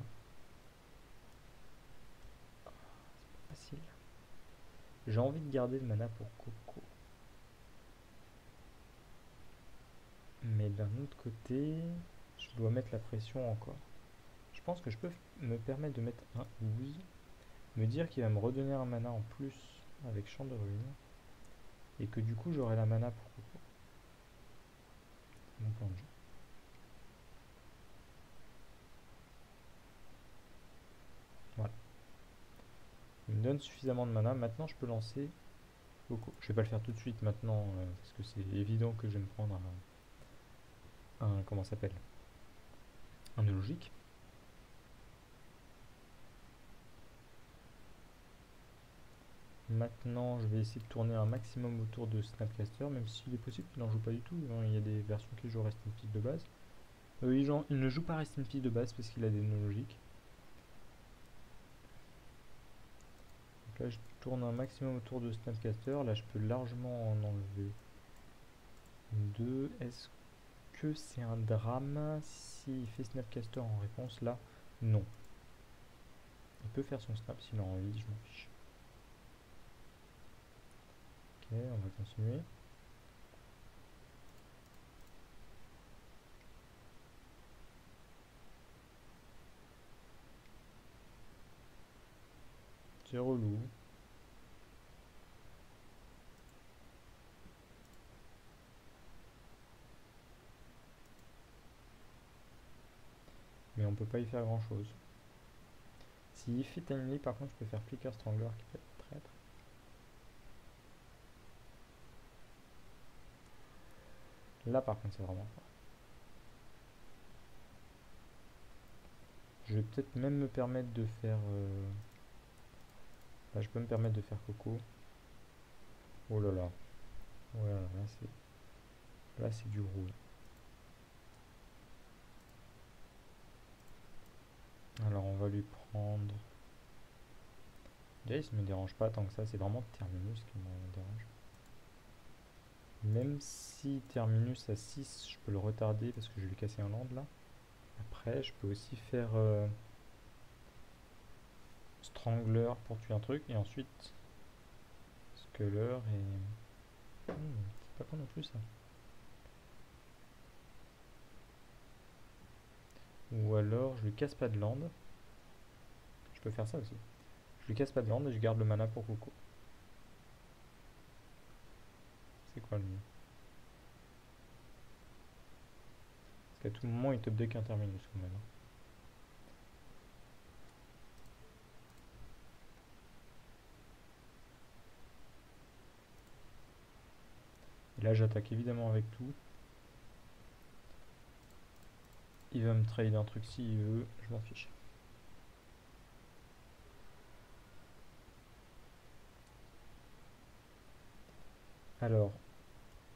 Facile. J'ai envie de garder le mana pour Coco. Mais d'un autre côté, je dois mettre la pression encore. Je pense que je peux me permettre de mettre un Ooze, me dire qu'il va me redonner un mana en plus avec Champ de Ruines, et que du coup j'aurai la mana pour Coco. C'est mon plan de jeu. Voilà. Il me donne suffisamment de mana. Maintenant je peux lancer Coco. Je vais pas le faire tout de suite maintenant, parce que c'est évident que je vais me prendre comment ça s'appelle, un nœud logique. Maintenant, je vais essayer de tourner un maximum autour de Snapcaster, même s'il est possible qu'il n'en joue pas du tout. Hein. Il y a des versions qui jouent Rest in Peace de base. Il ne joue pas Rest in Peace de base parce qu'il a des nœuds logiques. Donc là, je tourne un maximum autour de Snapcaster. Là, je peux largement en enlever deux. Est-ce que c'est un drame s'il fait Snapcaster en réponse? Là, non. Il peut faire son snap s'il a envie, je m'en fiche. Ok, on va continuer. C'est relou. Mais on peut pas y faire grand chose. S'il fait Timely, par contre, je peux faire Flicker Strangler qui peut être traître. Là, par contre, c'est vraiment fort. Je vais peut-être même me permettre de faire... Là, je peux me permettre de faire Coco. Oh là là. Voilà, là c'est du gros. Alors, on va lui prendre... Jace me dérange pas tant que ça, c'est vraiment Terminus qui me dérange. Même si Terminus à 6, je peux le retarder parce que je vais lui casser un land là. Après, je peux aussi faire Strangler pour tuer un truc et ensuite Sculler et... c'est pas con non plus ça. Ou alors, je lui casse pas de land. Je peux faire ça aussi. Je lui casse pas de land et je garde le mana pour Coco. C'est quoi le mieux? Parce qu'à tout moment, il top deck un Terminus quand même. Et là, j'attaque évidemment avec tout. Il va me trade un truc s'il veut, je m'en fiche. Alors,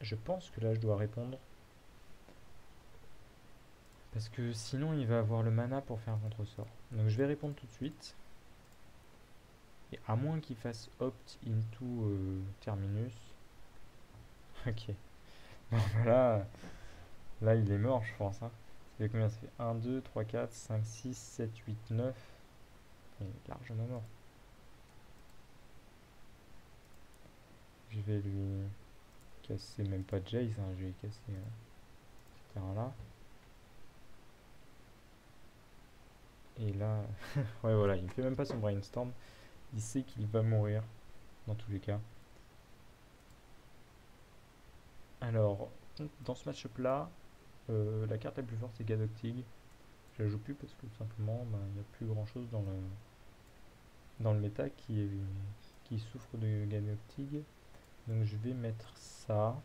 je pense que là, je dois répondre. Parce que sinon, il va avoir le mana pour faire un contre-sort. Donc, je vais répondre tout de suite. Et à moins qu'il fasse opt into Terminus. Ok. Bon, voilà. Là, il est mort, je pense. Hein. Ça fait combien? Ça fait 1, 2, 3, 4, 5, 6, 7, 8, 9. Il est largement mort. Je vais lui casser, même pas Jace, hein, je vais lui casser ce terrain-là. Et là, ouais, voilà, il fait même pas son brainstorm. Il sait qu'il va mourir, dans tous les cas. Alors, dans ce match-up là, la carte la plus forte c'est Gadoctig. Je la joue plus parce que tout simplement, il n'y a plus grand chose dans le méta qui souffre de game optique. Donc je vais mettre ça.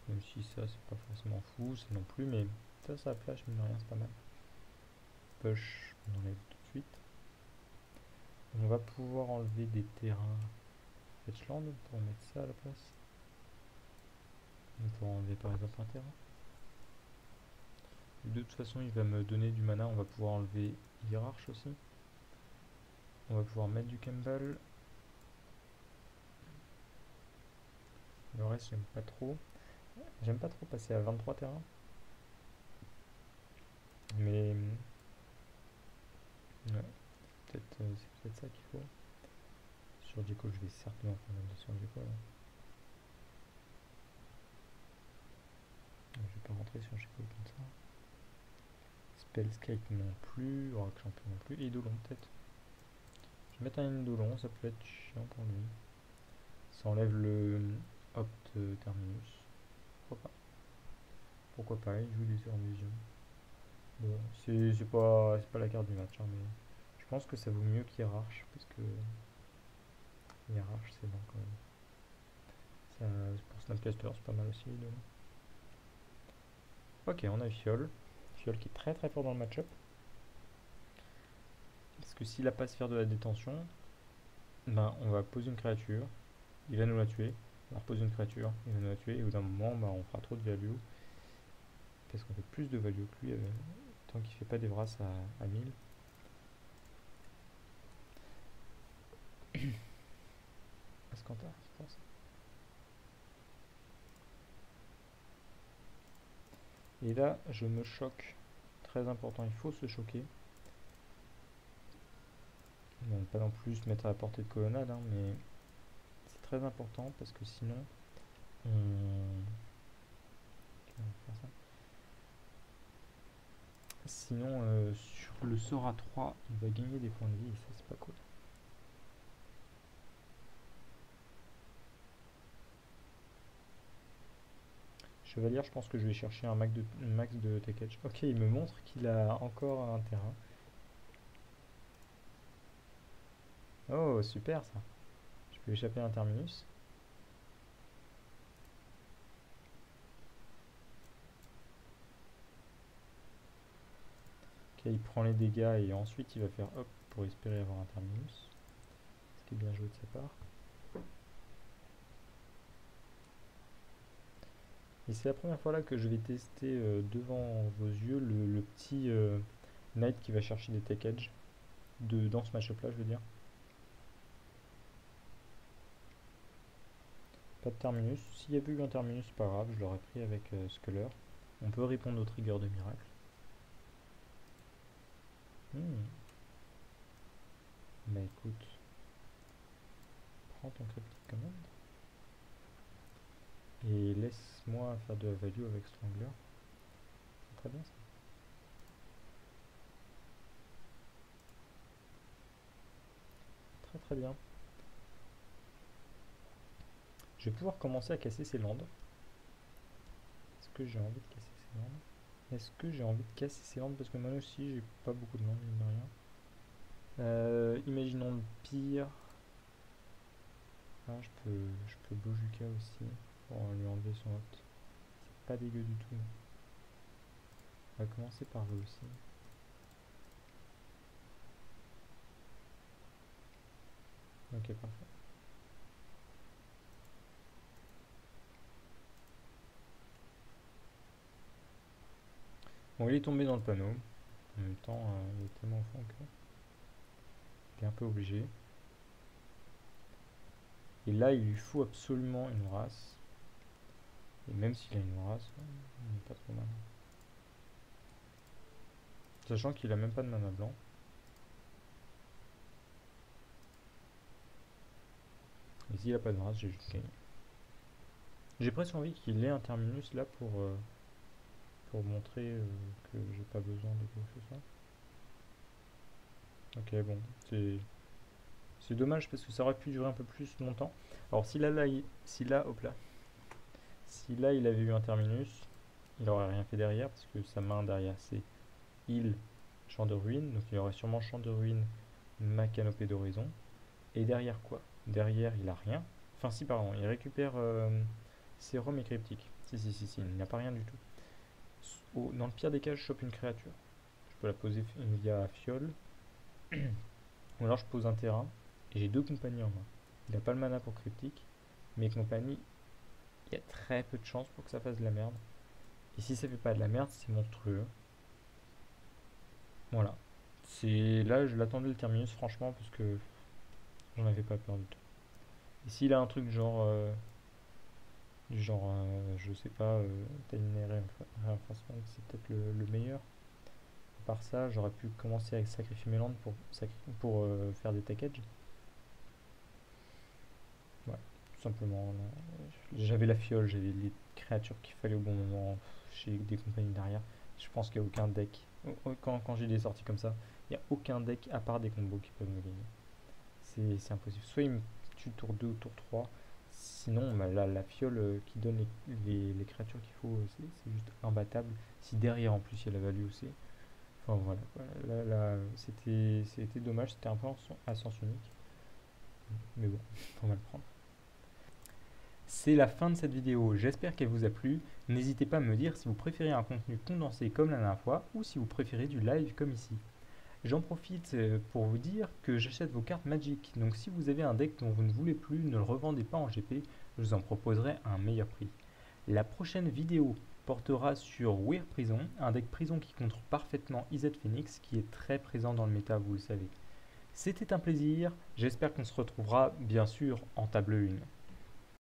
Même si ça c'est pas forcément fou, c'est non plus, mais ça flash, mine de rien, c'est pas mal. Push, on enlève tout de suite. On va pouvoir enlever des terrains Fetchland pour mettre ça à la place. On pourra enlever par exemple un terrain. De toute façon, il va me donner du mana. On va pouvoir enlever Hiérarche aussi. On va pouvoir mettre du Campbell. Le reste, j'aime pas trop. J'aime pas trop passer à 23 terrains. Mais ouais, c'est peut-être ça qu'il faut. Sur Djeko, je vais certainement prendre un sur Djeko. Je vais pas rentrer sur Djeko comme ça. Spellscape non plus. Oracle Champion non plus. Et Idolon peut-être. Je vais mettre un Idolon, ça peut être chiant pour lui. Ça enlève le Opt Terminus. Pourquoi pas? Pourquoi pas, il joue des heures de vision. Bon, c'est pas la carte du match, hein, mais je pense que ça vaut mieux qu'Hierarche, parce que Hierarche c'est bon quand même. Ça, pour Snapcaster c'est pas mal aussi. Ok, on a Fiole. Fiole qui est très très fort dans le match-up. Parce que s'il a pas à se faire de la détention, on va poser une créature, il va nous la tuer. On va reposer une créature, il va nous la tuer, et au bout d'un moment, on fera trop de value. Parce qu'on fait plus de value que lui, tant qu'il fait pas des brasses à 1000. Ascanta, c'est pour ça. Et là, je me choque. Très important, il faut se choquer. Bon, pas non plus se mettre à la portée de colonnade, hein, mais c'est très important parce que sinon, on va faire ça. Sinon, sur le sort à 3, il va gagner des points de vie et ça, c'est pas cool. Chevalier, je pense que je vais chercher un max de tech edge. Ok, il me montre qu'il a encore un terrain. Oh, super ça. Je peux échapper à un terminus. Ok, il prend les dégâts et ensuite il va faire hop pour espérer avoir un terminus. Ce qui est bien joué de sa part. Et c'est la première fois là que je vais tester devant vos yeux le petit knight qui va chercher des tech edge dans ce match-up là, je veux dire. Pas de terminus. S'il y avait eu un terminus, c'est pas grave, je l'aurais pris avec Sculler. On peut répondre au trigger de miracle. Bah écoute, prends ton cryptic command et laisse-moi faire de la value avec Strangler. C'est très bien ça. Très très bien. Je vais pouvoir commencer à casser ces landes. Est-ce que j'ai envie de casser ces landes? Est-ce que j'ai envie de casser ces landes? Parce que moi aussi j'ai pas beaucoup de landes, mine de rien. Imaginons le pire. Ah, je peux Bojuka aussi pour lui enlever son hôte. C'est pas dégueu du tout. On va commencer par eux aussi. Ok, parfait. Bon, il est tombé dans le panneau. En même temps, il est tellement au fond que il est un peu obligé. Et là, il lui faut absolument une race. Et même s'il a une race, il n'est pas trop mal. Sachant qu'il a même pas de mana blanc. Et s'il a pas de race, j'ai juste gagné. J'ai presque envie qu'il ait un terminus là pour montrer que j'ai pas besoin de quelque chose là. Ok, bon, c'est dommage parce que ça aurait pu durer un peu plus longtemps. Alors si là, hop là, si là il avait eu un terminus, il aurait rien fait derrière parce que sa main derrière c'est île, champ de ruines. Donc il aurait sûrement champ de ruines, ma canopée d'horizon. Et derrière quoi? Derrière il a rien. Enfin si pardon, il récupère sérum et cryptique. Si, il n'a pas rien du tout. Dans le pire des cas, je chope une créature. Je peux la poser via fiole. Ou alors je pose un terrain et j'ai deux compagnies en main. Il n'a pas le mana pour cryptique. Mes compagnies, il y a très peu de chances pour que ça fasse de la merde. Et si ça fait pas de la merde, c'est monstrueux. Voilà. C'est là, je l'attendais le terminus, franchement, parce que j'en avais pas peur du tout. Et s'il a un truc je sais pas, Tiny Reinforcement, c'est peut-être le meilleur. À part ça, j'aurais pu commencer avec sacrifier mes landes pour faire des tech edge. Ouais, tout simplement. J'avais la fiole, j'avais les créatures qu'il fallait au bon moment. J'ai des compagnies derrière. Je pense qu'il n'y a aucun deck. Quand j'ai des sorties comme ça, il n'y a aucun deck à part des combos qui peuvent me gagner. C'est impossible. Soit il me tue tour 2 ou tour 3. Sinon, bah, la fiole qui donne les créatures qu'il faut, c'est juste imbattable. Si derrière en plus il y a la value aussi. Enfin voilà, quoi. Là, c'était dommage, c'était un peu à sens unique. Mais bon, on va le prendre. C'est la fin de cette vidéo, j'espère qu'elle vous a plu. N'hésitez pas à me dire si vous préférez un contenu condensé comme la dernière fois ou si vous préférez du live comme ici. J'en profite pour vous dire que j'achète vos cartes Magic, donc si vous avez un deck dont vous ne voulez plus, ne le revendez pas en GP, je vous en proposerai un meilleur prix. La prochaine vidéo portera sur Weir Prison, un deck prison qui contre parfaitement IZ Phoenix, qui est très présent dans le méta, vous le savez. C'était un plaisir, j'espère qu'on se retrouvera bien sûr en table 1.